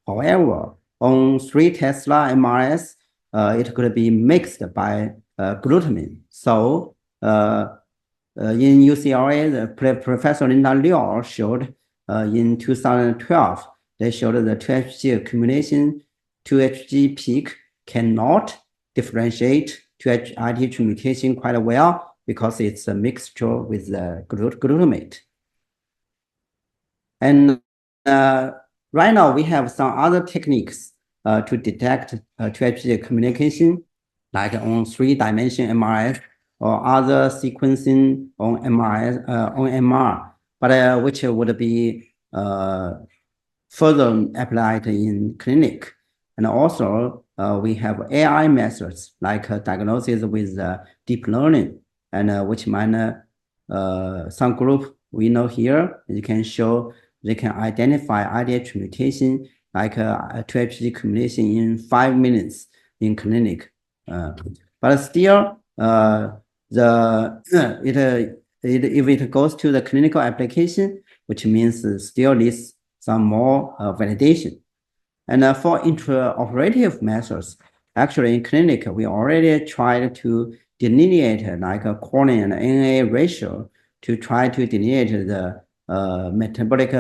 However, on 3 Tesla MRS, it could be mixed by glutamine. So in UCLA, Professor Linda Liu showed in 2012, they showed the 2-HG accumulation, 2-HG peak cannot differentiate 2-IDH mutation quite well because it's a mixture with the glutamate. And right now we have some other techniques to detect 2-HG communication, like on 3-dimension MRI or other sequencing on MR, but which would be further applied in clinic. And also we have AI methods like diagnosis with deep learning, and which might some group we know here, you can show they can identify IDH mutation like a 2-HG accumulation in 5 minutes in clinic. But still, if it goes to the clinical application, which means still needs some more validation. And for intraoperative methods, actually in clinic, we already tried to delineate like a cornea and NA ratio to try to delineate the metabolic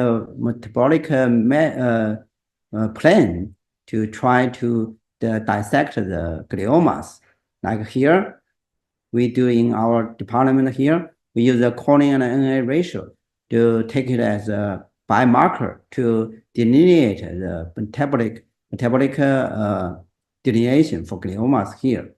plan to try to dissect the gliomas. Like here, we do in our department here, we use the choline and NA ratio to take it as a biomarker to delineate the metabolic delineation for gliomas here.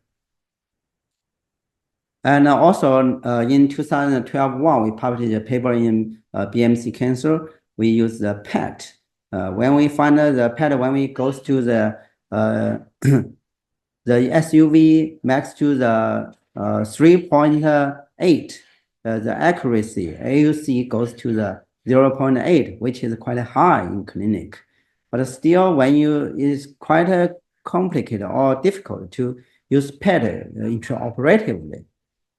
And also in 2012, we published a paper in BMC cancer. We use the PET. When we find the PET, when we goes to the SUV max to the 3.8, the accuracy AUC goes to the 0.8, which is quite high in clinic. But still, when it's quite complicated or difficult to use PET intraoperatively.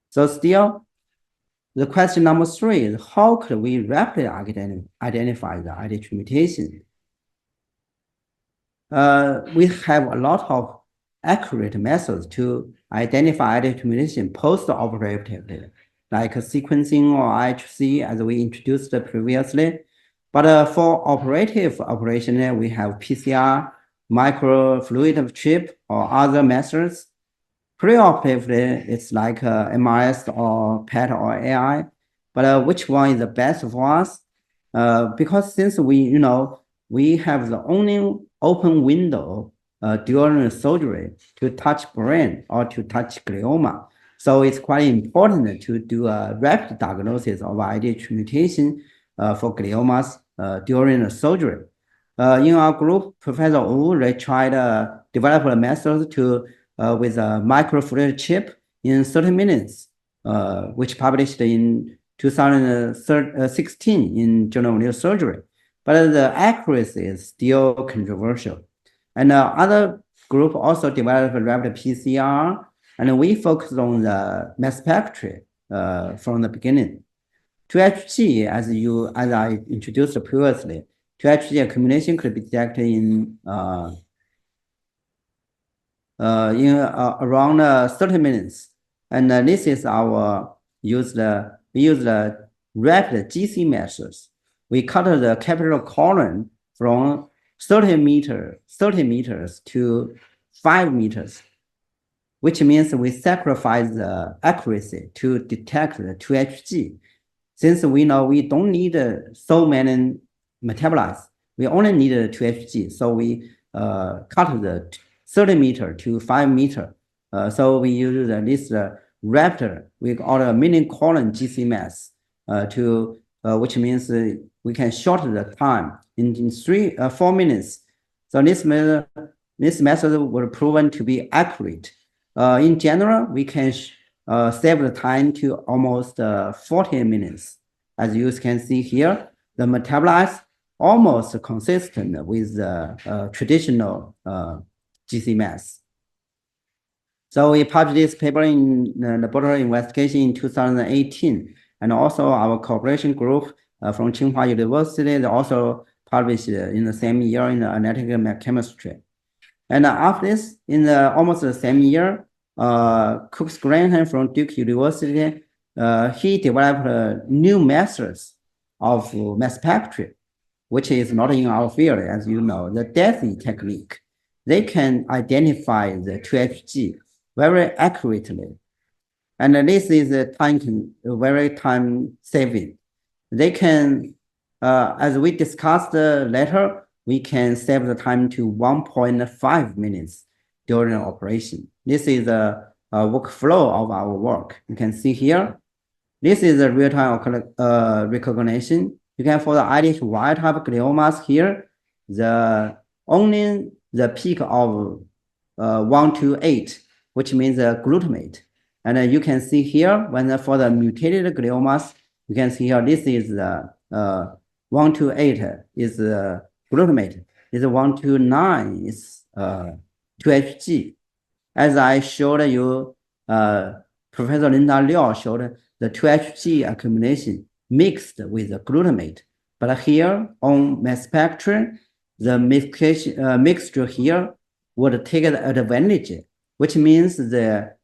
So still, the question number 3 is how could we rapidly identify the IDH mutation? We have a lot of accurate methods to identify IDH mutation post-operatively, like sequencing or IHC, as we introduced previously. But for operative operation, we have PCR, microfluidic chip, or other methods. Preoperatively, it's like MRS or PET or AI. But which one is the best for us? Because since we have the only open window during surgery to touch brain or to touch glioma. So it's quite important to do a rapid diagnosis of IDH mutation for gliomas during the surgery. In our group, Professor Wu tried to develop a method to with a microfluidic chip in 30 minutes, which published in 2016 in Journal of Neurosurgery. But the accuracy is still controversial. And other group also developed rapid PCR, and we focused on the mass spectry from the beginning. 2HG, as I introduced previously, 2HG accumulation could be detected in around 30 minutes. And this is our we use the rapid GC methods. We cut the capital column from 30 meters to 5 meters, which means we sacrifice the accuracy to detect the 2HG. Since we know we don't need so many metabolites, we only need 2HG. So we cut the 30 meter to 5 meter. So we use this rapid, we call a mini column GC mass which means we can shorten the time in 4 minutes. So this method was proven to be accurate. In general, we can save the time to almost 40 minutes. As you can see here, the metabolites almost consistent with the traditional GC mass. So we published this paper in laboratory investigation in 2018, and also our cooperation group from Tsinghua University, they also published in the same year in the analytical chemistry. And after this, in almost the same year, Cooks Grantham from Duke University, he developed new methods of mass spectry, which is not in our field, as you know, the DESI technique. They can identify the 2HG very accurately. And this is very time saving. They can, as we discussed later, we can save the time to 1.5 minutes during operation. This is a workflow of our work. You can see here. This is a real-time recognition. You can, for the IDH wild type gliomas here, only the peak of 1 to 8, which means glutamate. And you can see here, for the mutated gliomas, you can see here, this is 1 to 8 is glutamate. Is 1 to 9 is 2HG. As I showed you, Professor Linda Liao showed the 2HG accumulation mixed with the glutamate. But here on mass spectrum, the mixture here would take advantage, which means the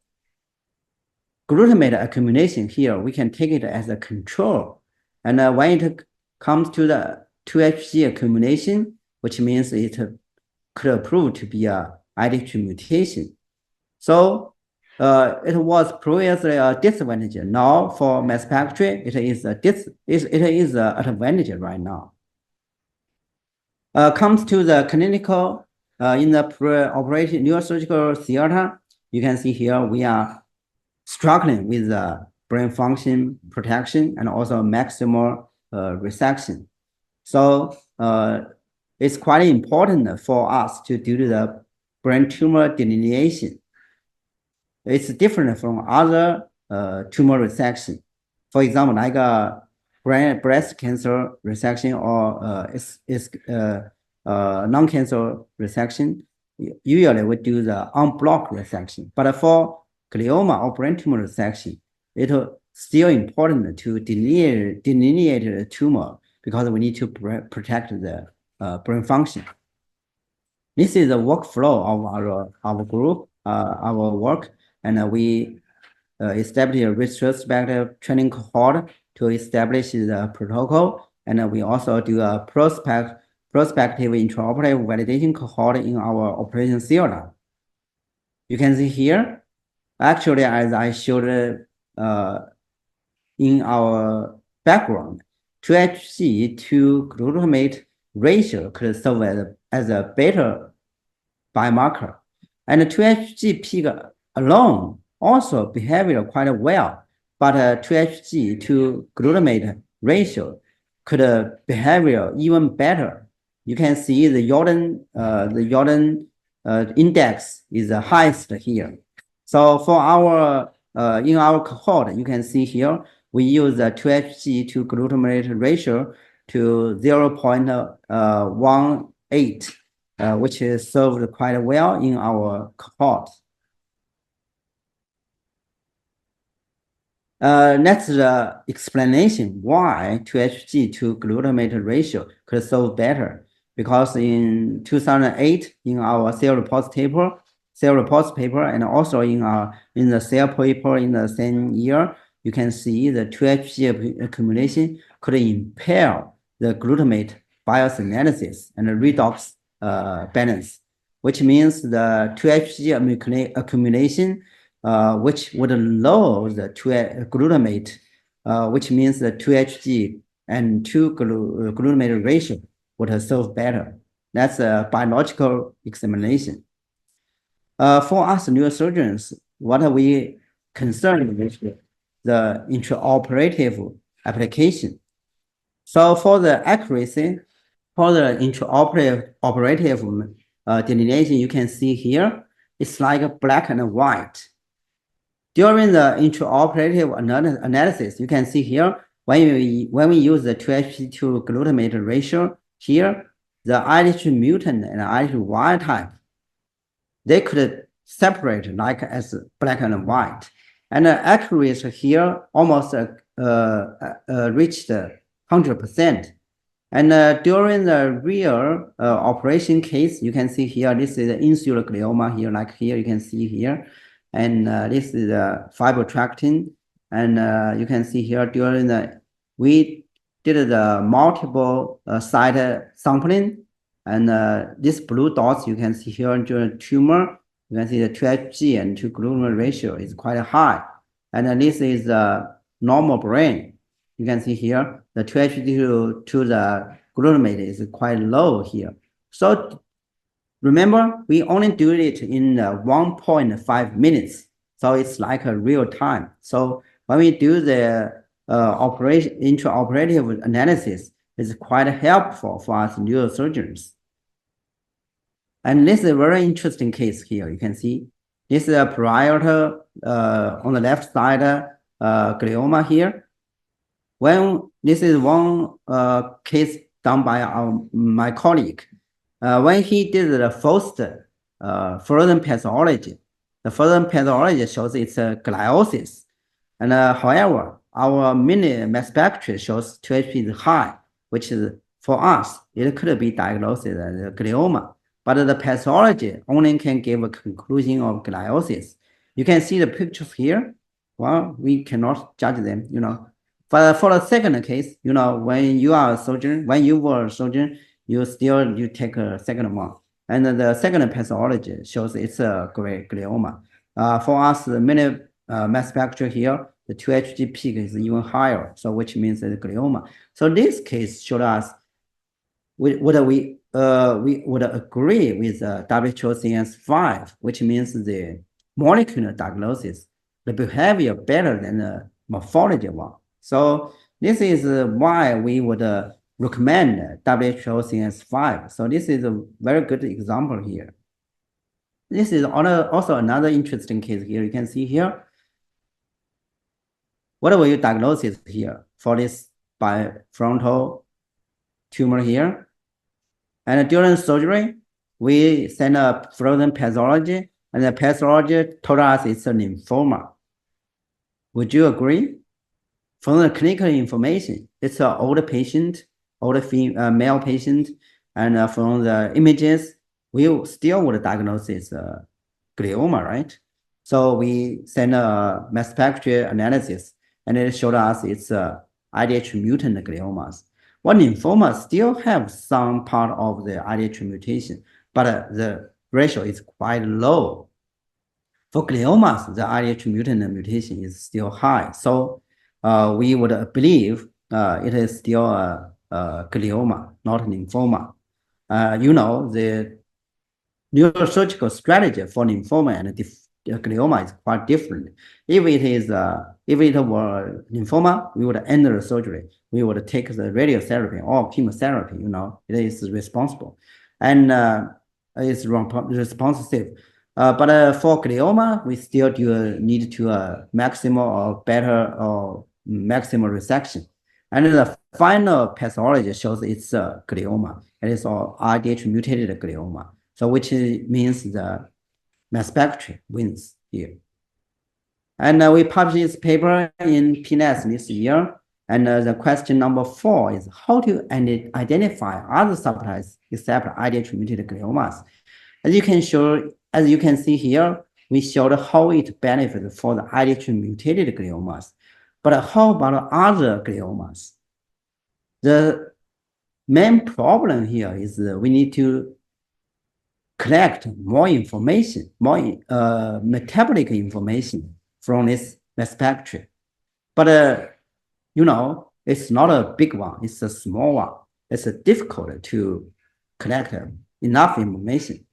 glutamate accumulation here, we can take it as a control. And when it comes to the 2HG accumulation, which means it could prove to be a IDH mutation. So it was previously a disadvantage. Now for mass spectry, it is an advantage right now. Comes to the clinical in the pre-operative neurosurgical theater, you can see here we are struggling with the brain function protection and also maximal resection. So it's quite important for us to do the brain tumor delineation. It's different from other tumor resection. For example, like a breast cancer resection or non-cancer resection, usually we do the unblocked resection. But for glioma or brain tumor resection, it's still important to delineate the tumor because we need to protect the brain function. This is the workflow of our group, our work, and we established a retrospective training cohort to establish the protocol, and we also do a prospective intraoperative validation cohort in our operation theater. You can see here, actually, as I showed in our background, 2HG to glutamate ratio could serve as a better biomarker, and 2HG peak alone also behaved quite well, but 2HG to glutamate ratio could behave even better. You can see the Jordan index is the highest here. So for our in our cohort, you can see here we use the 2HG to glutamate ratio to 0.18, which is served quite well in our cohort. That's the explanation why 2HG to glutamate ratio could serve better. Because in 2008, in our cell reports paper, and also in the cell paper in the same year, you can see the 2HG accumulation could impair the glutamate biosynthesis and the redox balance, which means the 2HG accumulation which would lower the glutamate, which means the 2HG and 2-glutamate ratio would serve better. That's a biological examination. For us neurosurgeons, what are we concerned with? The intraoperative application. So for the accuracy, for the intraoperative delineation, you can see here, it's like a black and white. During the intraoperative analysis, you can see here, when we use the 2HG to glutamate ratio, here, the IDH mutant and IDH wild type, they could separate like as black and white. And the accuracy here almost reached 100%. And during the real operation case, you can see here, this is the insular glioma here, like here, you can see here. And this is the fibrotractin. And you can see here during we did the multiple site sampling. And this blue dots you can see here during tumor, you can see the 2HG and 2-glutamate ratio is quite high. And this is the normal brain. You can see here, the 2HG to the glutamate is quite low here. So remember, we only do it in 1.5 minutes. So it's like a real time. So when we do the intraoperative analysis, it's quite helpful for us neurosurgeons. And this is a very interesting case here. You can see this is a parietal on the left side glioma here. When this is one case done by my colleague, when he did the first frozen pathology, the frozen pathology shows it's a gliosis. And however, our mini mass spectrum shows 2HG is high, which is for us, it could be diagnosed as a glioma. But the pathology only can give a conclusion of gliosis. You can see the pictures here. Well, we cannot judge them, you know. But for the second case, when you are a surgeon, when you were a surgeon, you take a second one. And the second pathology shows it's a glioma. For us, the mini mass spectra here, the 2Hg peak is even higher, so which means it's glioma. So this case showed us we would agree with WHO-CNS5, which means the molecular diagnosis, the behavior better than the morphology one. So this is why we would recommend WHO-CNS5. So this is a very good example here. This is also another interesting case here. You can see here. What will you diagnose here for this bifrontal tumor here? And during surgery, we send a frozen pathology, and the pathology told us it's a lymphoma. Would you agree? From the clinical information, it's an older patient, male patient, and from the images, we still would diagnose it's glioma, right? So we send a mass spectral analysis, and it showed us it's IDH mutant gliomas. Well, lymphoma still have some part of the IDH mutation, but the ratio is quite low. For gliomas, the IDH mutant mutation is still high. So we would believe it is still a glioma, not lymphoma. The neurosurgical strategy for lymphoma and glioma is quite different. If it were lymphoma, we would end the surgery. We would take the radiotherapy or chemotherapy. It is responsible, and it's responsive. But for glioma, we still do need to maximal or better or maximal resection. And the final pathology shows it's a glioma. It is all IDH mutated glioma. So which means the mass spectrum wins here. And we published this paper in PNAS this year. And the question number 4 is how to identify other subtypes except IDH mutated gliomas. As you can see here, we showed how it benefits for the IDH mutated gliomas. But how about other gliomas? The main problem here is we need to collect more information, more metabolic information from this spectrum. But it's not a big one, it's a small one. It's difficult to collect enough information.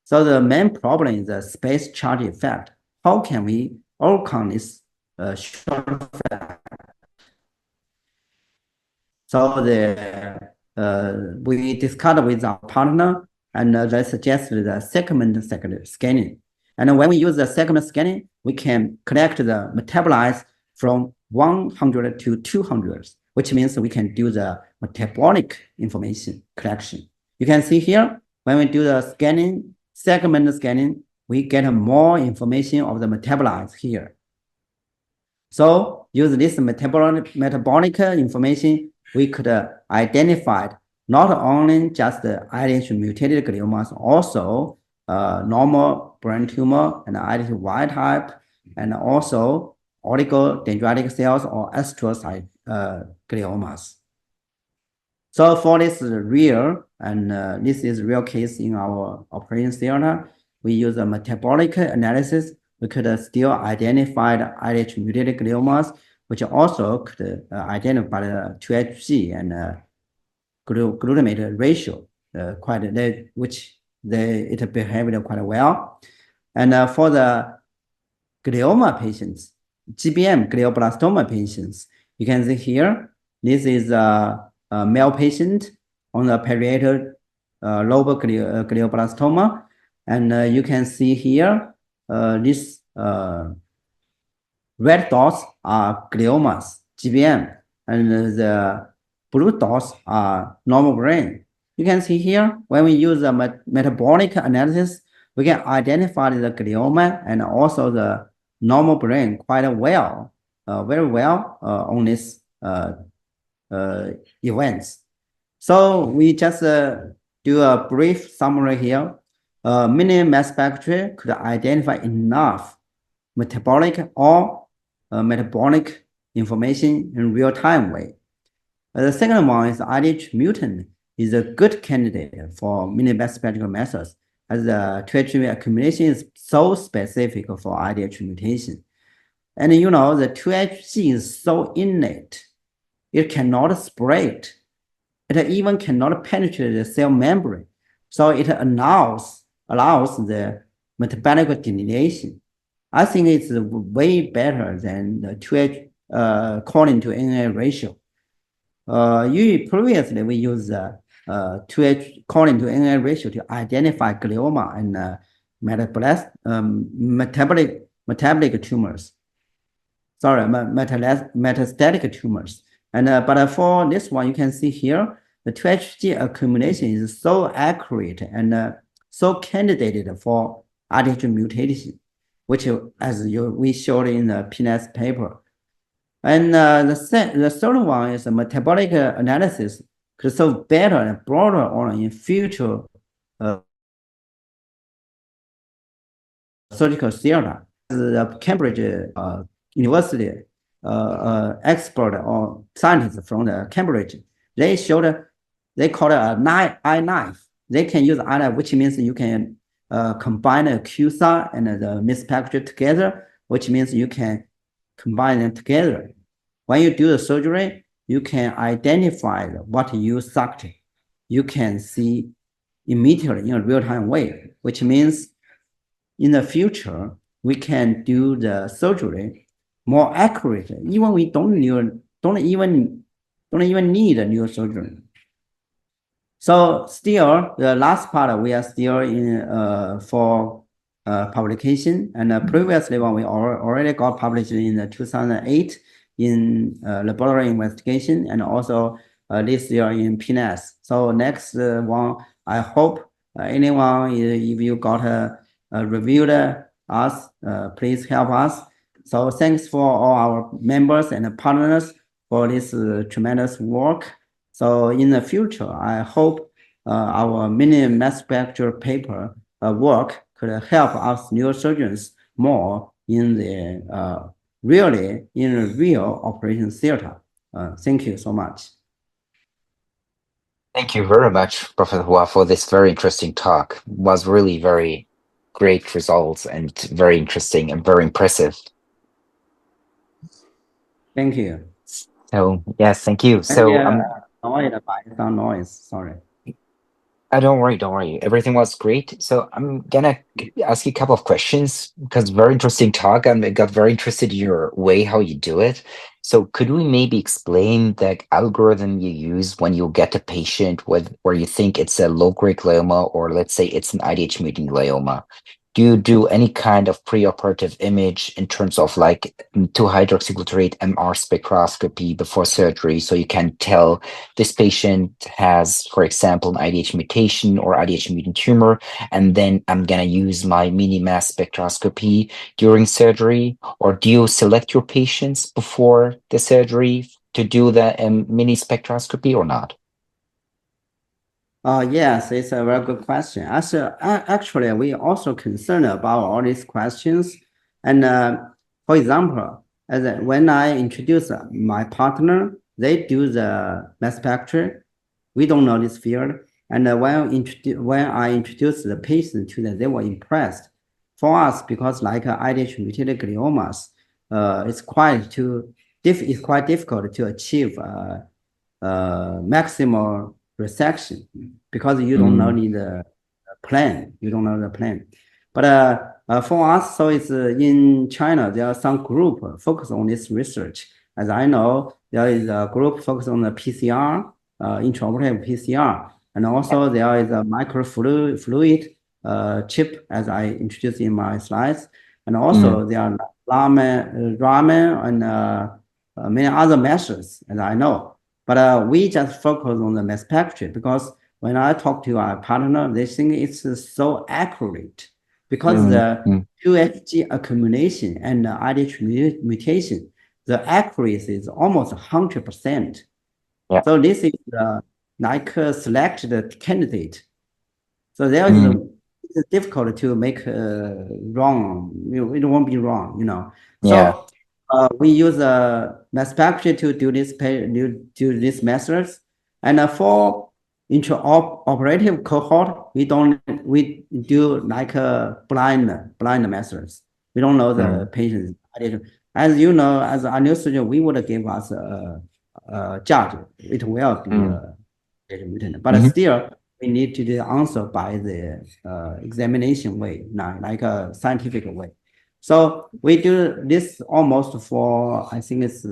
So the main problem is the space charge effect. How can we overcome this short effect? So we discussed with our partner, and they suggested the segment scanning. And when we use the segment scanning, we can collect the metabolites from 100 to 200, which means we can do the metabolic information collection. You can see here, when we do the scanning, segment scanning, we get more information of the metabolites here. So use this metabolic information, we could identify not only just the IDH mutated gliomas, also normal brain tumor and IDH wild type, and also oligodendritic cells or astrocyte gliomas. So for this real, and this is real case in our operating theater, we use a metabolic analysis. We could still identify the IDH mutated gliomas, which also could identify the 2Hg and glutamate ratio, it behaved quite well. And for the glioma patients, GBM glioblastoma patients, you can see here, this is a male patient on the parietal lobar glioblastoma, and you can see here this red dots are gliomas, GBM, and the blue dots are normal brain. You can see here, when we use a metabolic analysis, we can identify the glioma and also the normal brain quite well, very well on these events. So we just do a brief summary here. Mini mass spectrometry could identify enough metabolic or metabolic information in real-time way. The second one is IDH mutant is a good candidate for mini-mass spectral methods, as the 2H accumulation is so specific for IDH mutation. And you know, the 2H gene is so innate, it cannot spread. It even cannot penetrate the cell membrane. So it allows the metabolic deletion. I think it's way better than the 2H calling to NA ratio. Previously, we use 2H calling to NA ratio to identify glioma and metabolic tumors. Sorry, metastatic tumors. And but for this one, you can see here, the 2Hg accumulation is so accurate and so candidate for IDH mutation, which as we showed in the PNAS paper. And the third one is a metabolic analysis could solve better and broader on in future surgical theater. The Cambridge University expert or scientists from the Cambridge, they showed, they call it a eye knife. They can use eye knife, which means you can combine a QSAR and the misspectra together, which means you can combine them together. When you do the surgery, you can identify what you sucked. You can see immediately in a real-time way, which means in the future, we can do the surgery more accurately. Even we don't even need a neurosurgeon. So still, the last part we are still in for publication, and previously one we already got published in 2008 in laboratory investigation, and also this year in PNAS. So next one, I hope anyone, if you got reviewed us, please help us. So thanks for all our members and partners for this tremendous work. So in the future, I hope our mini mass spectral paper work could help us neurosurgeons more in the real operation theater. Thank you so much. Thank you very much, Professor Hua, for this very interesting talk. It was really very great results and very interesting and very impressive. Thank you. So yes, thank you. So some noise. Sorry. Don't worry. Everything was great. So I'm gonna ask you a couple of questions because very interesting talk. I got very interested in your way how you do it. So could we maybe explain the algorithm you use when you get a patient where you think it's a low-grade glioma, or let's say it's an IDH mutant glioma? Do you do any kind of preoperative image in terms of like 2-hydroxyglutarate MR spectroscopy before surgery, so you can tell this patient has, for example, an IDH mutation or IDH mutant tumor, and then I'm gonna use my mini mass spectroscopy during surgery? Or do you select your patients before the surgery to do the mini spectroscopy or not? Yes, it's a very good question. Actually, we also concerned about all these questions. And for example, when I introduce my partner, they do the mass spectrum. We don't know this field. And when I introduced the patient to them, they were impressed. For us, because like IDH mutated gliomas, it's quite difficult to achieve maximal resection because you don't know the plan. You don't know the plan. But for us, so it's in China, there are some group focused on this research. As I know, there is a group focused on the PCR, intraoperative PCR, and also there is a microfluid chip, as I introduced in my slides, and also there are ramen and many other methods, as I know. But we just focus on the mass spectrum because when I talk to our partner, they think it's so accurate because the 2Hg accumulation and the IDH mutation, the accuracy is almost 100%. Yeah. So this is like select the candidate. So there is it's difficult to make wrong. It won't be wrong, you know. So We use mass spectrometry to do these methods, and for intraoperative cohort, we do like a blind methods. We don't know the patient's IDH. As you know, as a neurosurgeon, we would give us a judge. It will be mutant, but still we need to do the answer by the examination way, like a scientific way. So we do this almost for, I think it's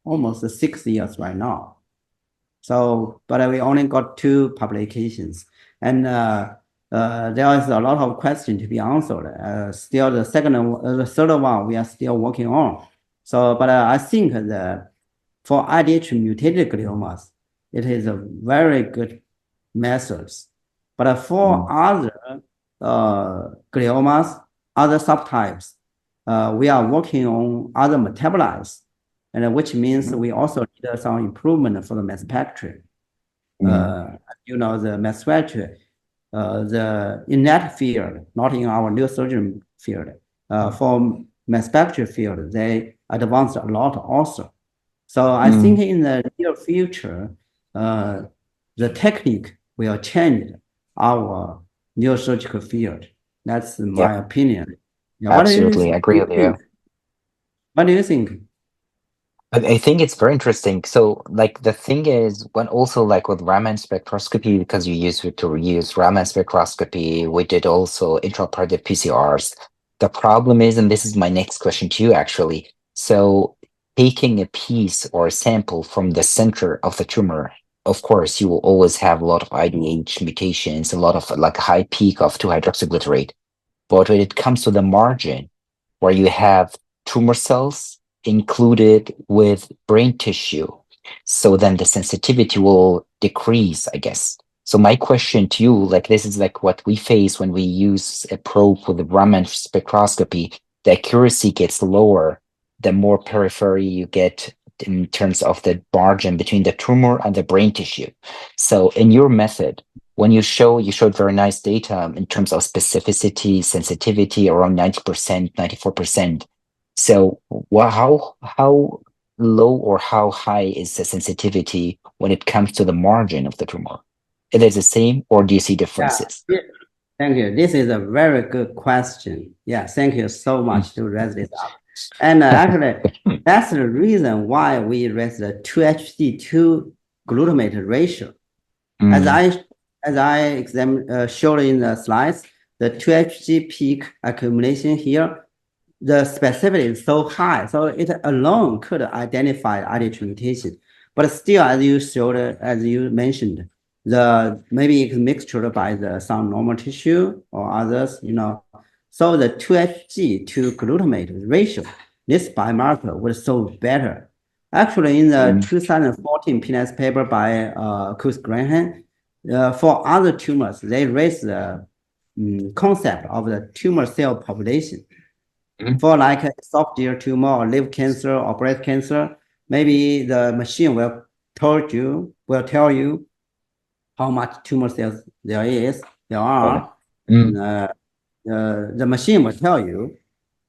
almost 6 years right now. So, but we only got 2 publications, and there is a lot of questions to be answered. Still, the third one we are still working on. So, but I think that for IDH mutated gliomas, it is a very good methods. But for other gliomas, other subtypes, we are working on other metabolites, and which means we also need some improvement for the mass spectrometry. You know, the mass spectrometry, in that field, not in our neurosurgeon field, for mass spectrometry field, they advanced a lot also. So I think in the near future, the technique will change our neurosurgical field. That's my opinion. Yeah, Absolutely, I agree with you. What do you think? I think it's very interesting. So, like, the thing is, when also like with Raman spectroscopy, because you use Raman spectroscopy, we did also intraoperative PCRs. The problem is, and this is my next question to you, actually. So, taking a piece or a sample from the center of the tumor, of course, you will always have a lot of IDH mutations, a lot of like high peak of 2-hydroxyglutarate. But when it comes to the margin, where you have tumor cells included with brain tissue, so then the sensitivity will decrease, I guess. So my question to you, like this is like what we face when we use a probe with the Raman spectroscopy, the accuracy gets lower the more periphery you get in terms of the margin between the tumor and the brain tissue. So in your method, when you showed very nice data in terms of specificity, sensitivity around 90%, 94%. So how low or how high is the sensitivity when it comes to the margin of the tumor? Is it the same or do you see differences? Yeah. Thank you. This is a very good question. Yeah, thank you so much to raise this up. And actually, that's the reason why we raise the 2-HG2 glutamate ratio. As I showed in the slides, the 2-HG peak accumulation here, the specificity is so high, so it alone could identify IDH mutation. But still, as you showed, as you mentioned, maybe it's mixture by some normal tissue or others, you know. So the 2-HG to glutamate ratio, this biomarker was so better. Actually, in the 2014 PNAS paper by Chris Graham, for other tumors, they raised the concept of the tumor cell population. For like a esophageal tumor or liver cancer or breast cancer, maybe the machine will tell you how much tumor cells there are. The machine will tell you.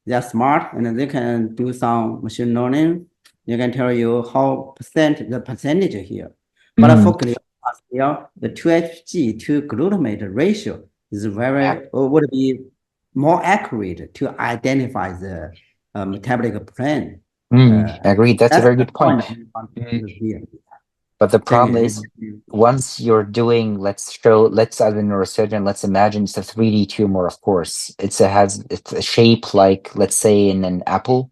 They're smart and they can do some machine learning. They can tell you the percentage here. But for glioma, the 2-HG to glutamate ratio is would be more accurate to identify the metabolic plan. Agreed. That's a very good point. But the problem is, once you're doing, let's as a neurosurgeon, let's imagine it's a 3D tumor, of course. It's a shape like, let's say, in an apple,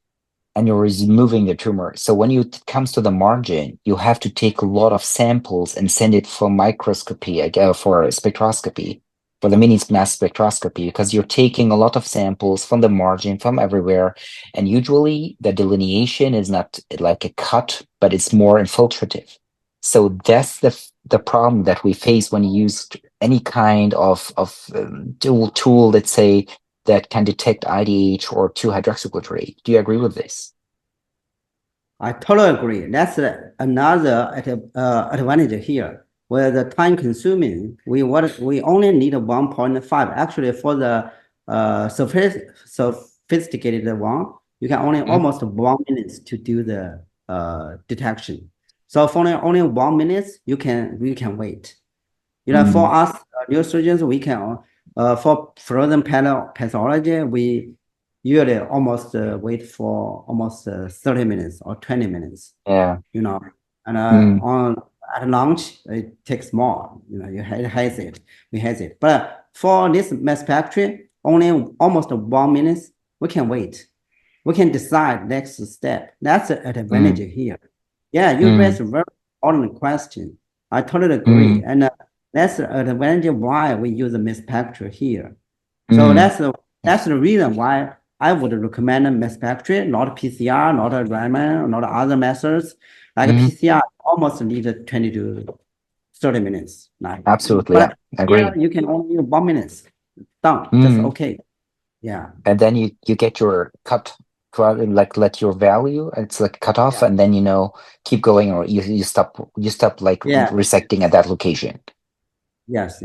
and you're removing the tumor. So when it comes to the margin, you have to take a lot of samples and send it for microscopy, for spectroscopy, for the mini mass spectroscopy, because you're taking a lot of samples from the margin, from everywhere. And usually the delineation is not like a cut, but it's more infiltrative. So that's the problem that we face when you use any kind of tool, let's say, that can detect IDH or 2-hydroxyglutarate. Do you agree with this? I totally agree. That's another advantage here. Where the time consuming, we only need 1.5. Actually, for the sophisticated one, you can only almost 1 minute to do the detection. So for only 1 minute, we can wait. You know, for us neurosurgeons, we can for frozen pathology, we usually almost wait for almost 30 minutes or 20 minutes. Yeah. You know, and at launch it takes more. You know, we hesitate. But for this mass spectrum, only almost 1 minute, we can wait. We can decide next step. That's the advantage here. Yeah, you raised a very important question. I totally agree. And that's the advantage why we use the mass spectrum here. So that's the reason why I would recommend mass spectrum, not PCR, not a Raman, not other methods. Like PCR almost need 20 to 30 minutes. Like, Absolutely, yeah, agree. here you can only use 1 minute. Done. That's okay. Yeah. And then you get your cut, like let your value, it's like cut off, and then keep going, or you stop like resecting at that location. Yes.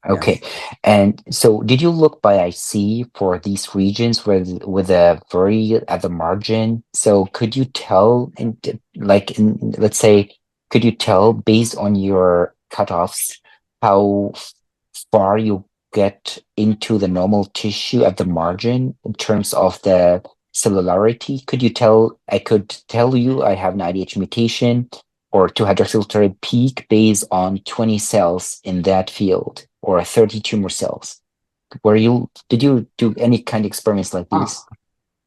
Okay. And so did you look by IC for these regions with a very at the margin? So could you tell let's say, could you tell based on your cutoffs how far you get into the normal tissue at the margin in terms of the cellularity? Could you tell? I could tell you I have an IDH mutation or 2-hydroxyl peak based on 20 cells in that field or 30 tumor cells. Did you do any kind of experiments like these?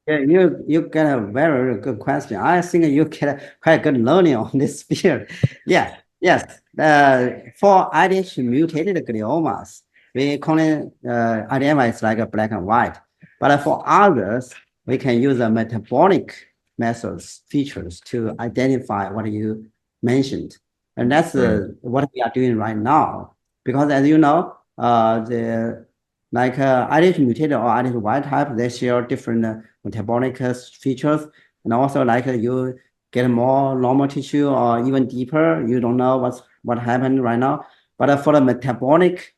Yeah, you get a very good question. I think you get quite good learning on this field. Yeah, yes. For IDH mutated gliomas, we call it IDM is like a black and white. But for others, we can use the metabolic methods features to identify what you mentioned, and that's what we are doing right now. Because as you know, the IDH mutated or IDH wild type, they share different metabolic features, and also you get more normal tissue or even deeper. You don't know what happened right now. But for the metabolic,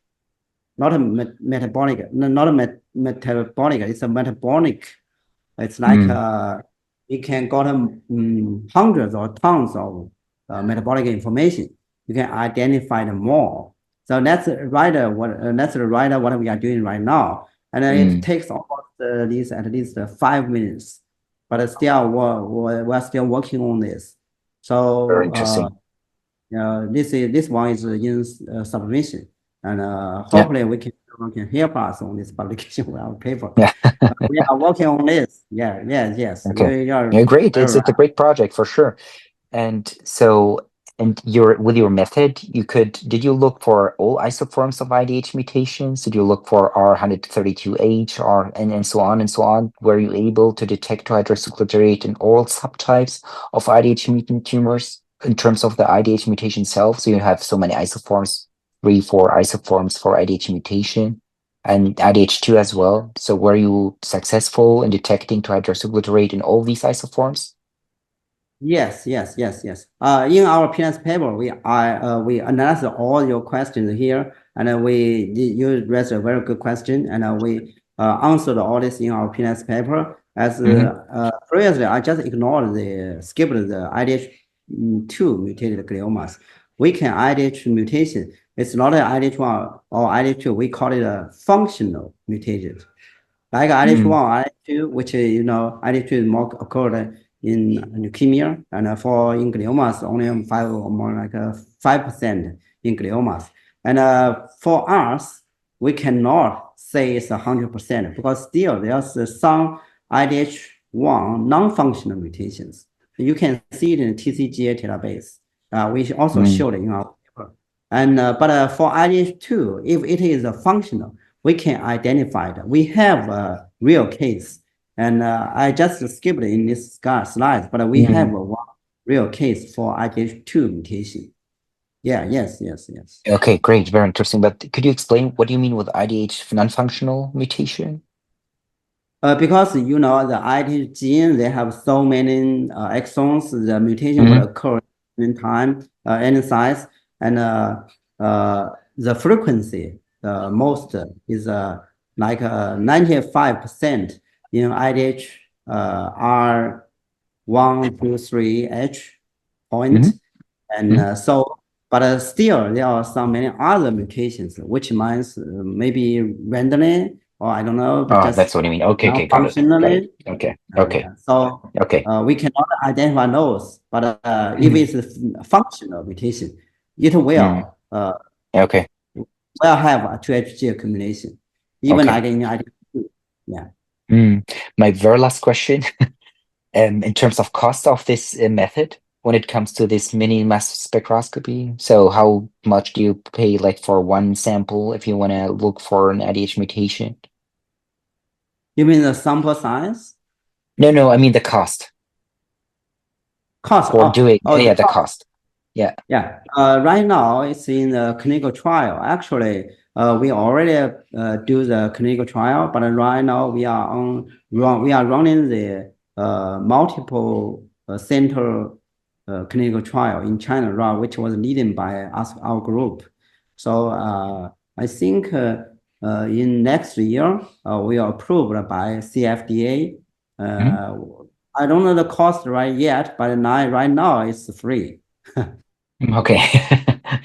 not a metabolic, not a metabolic, it's a metabolic. It's like you can got hundreds or tons of metabolic information. You can identify them more. So that's what we are doing right now, and it takes almost at least 5 minutes. But still, we're still working on this. So very interesting. This one is in submission, and hopefully we can help us on this publication with our paper. Yeah. We are working on this. Yes. Okay. Yeah, great. It's a great project for sure. And so, with your method, did you look for all isoforms of IDH mutations? Did you look for R132H and so on and so on? Were you able to detect 2-hydroxyglutariate in all subtypes of IDH mutant tumors in terms of the IDH mutation itself? So you have so many isoforms, 3-4 isoforms for IDH mutation and IDH2 as well. So were you successful in detecting 2-hydroxyglutariate in all these isoforms? Yes. In our PNS paper, we analyzed all your questions here, and you raised a very good question, and we answered all this in our PNS paper. As previously, I just skipped the IDH2 mutated gliomas. We can IDH mutation. It's not an IDH1 or IDH2. We call it a functional mutation, like IDH1, IDH2, which IDH2 is more occurred in leukemia, and in gliomas only 5% in gliomas. And for us, we cannot say it's 100% because still there's some IDH1 non-functional mutations. You can see it in the TCGA database. We also showed it in our paper. And but for IDH2, if it is a functional, we can identify it. We have a real case. And I just skipped in this slide, but we have one real case for IDH2 mutation. Yes. Okay, great, very interesting. But could you explain what do you mean with IDH non-functional mutation? Because the IDH gene, they have so many exons, the mutation will occur in time, any size, and the frequency, most is like 95%. In IDH R1 to 3H point. And but still there are so many other mutations, which means maybe randomly, or I don't know, but just that's what you mean. Okay, okay, got it. functionally. Okay, okay. So Okay. We cannot identify those, but if it's a functional mutation, it will Okay. will have a 2HG accumulation, even Okay. like in IDH2. Yeah. My very last question, in terms of cost of this method, when it comes to this mini mass spectroscopy, so how much do you pay like for one sample if you want to look for an IDH mutation? You mean the sample size? No, I mean the cost Cost for doing, the the cost. Yeah. Yeah. Right now it's in the clinical trial. Actually, we already do the clinical trial, but right now we are running the multiple center clinical trial in China, which was leading by our group. So I think in next year we are approved by CFDA. I don't know the cost right yet, but right now it's free. Okay.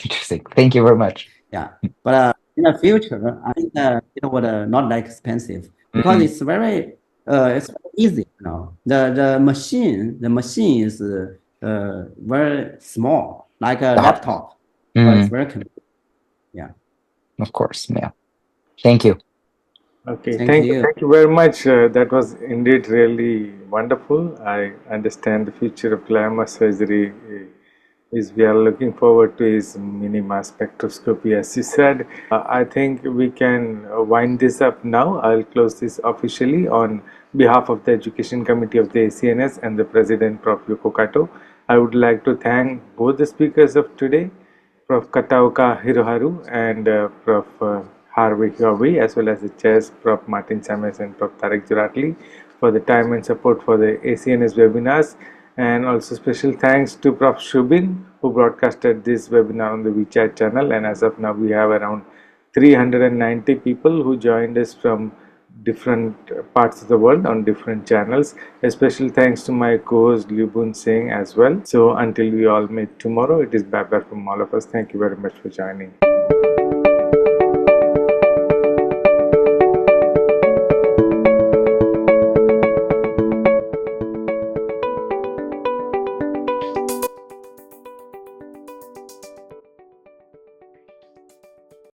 Interesting. Thank you very much. Yeah, but in the future, I think it would not that expensive because it's very easy. The machine is very small, like a laptop. So it's very convenient. Yeah. Of course. Yeah. Thank you. Okay, Thank you. thank you very much. That was indeed really wonderful. I understand the future of glioma surgery is we are looking forward to is mini mass spectroscopy, as you said. I think we can wind this up now. I'll close this officially on behalf of the Education Committee of the ACNS and the President, Prof. Yoko Kato. I would like to thank both the speakers of today, Prof. Kataoka Hiroharu and Prof. Harvey Harvey, as well as the chairs, Prof. Martin Chames and Prof. Tarek Juratli, for the time and support for the ACNS webinars. And also special thanks to Prof. Shubin, who broadcasted this webinar on the WeChat channel. And as of now, we have around 390 people who joined us from different parts of the world on different channels. A special thanks to my co-host Liubun Singh as well. So until we all meet tomorrow, it is bye bye from all of us. Thank you very much for joining.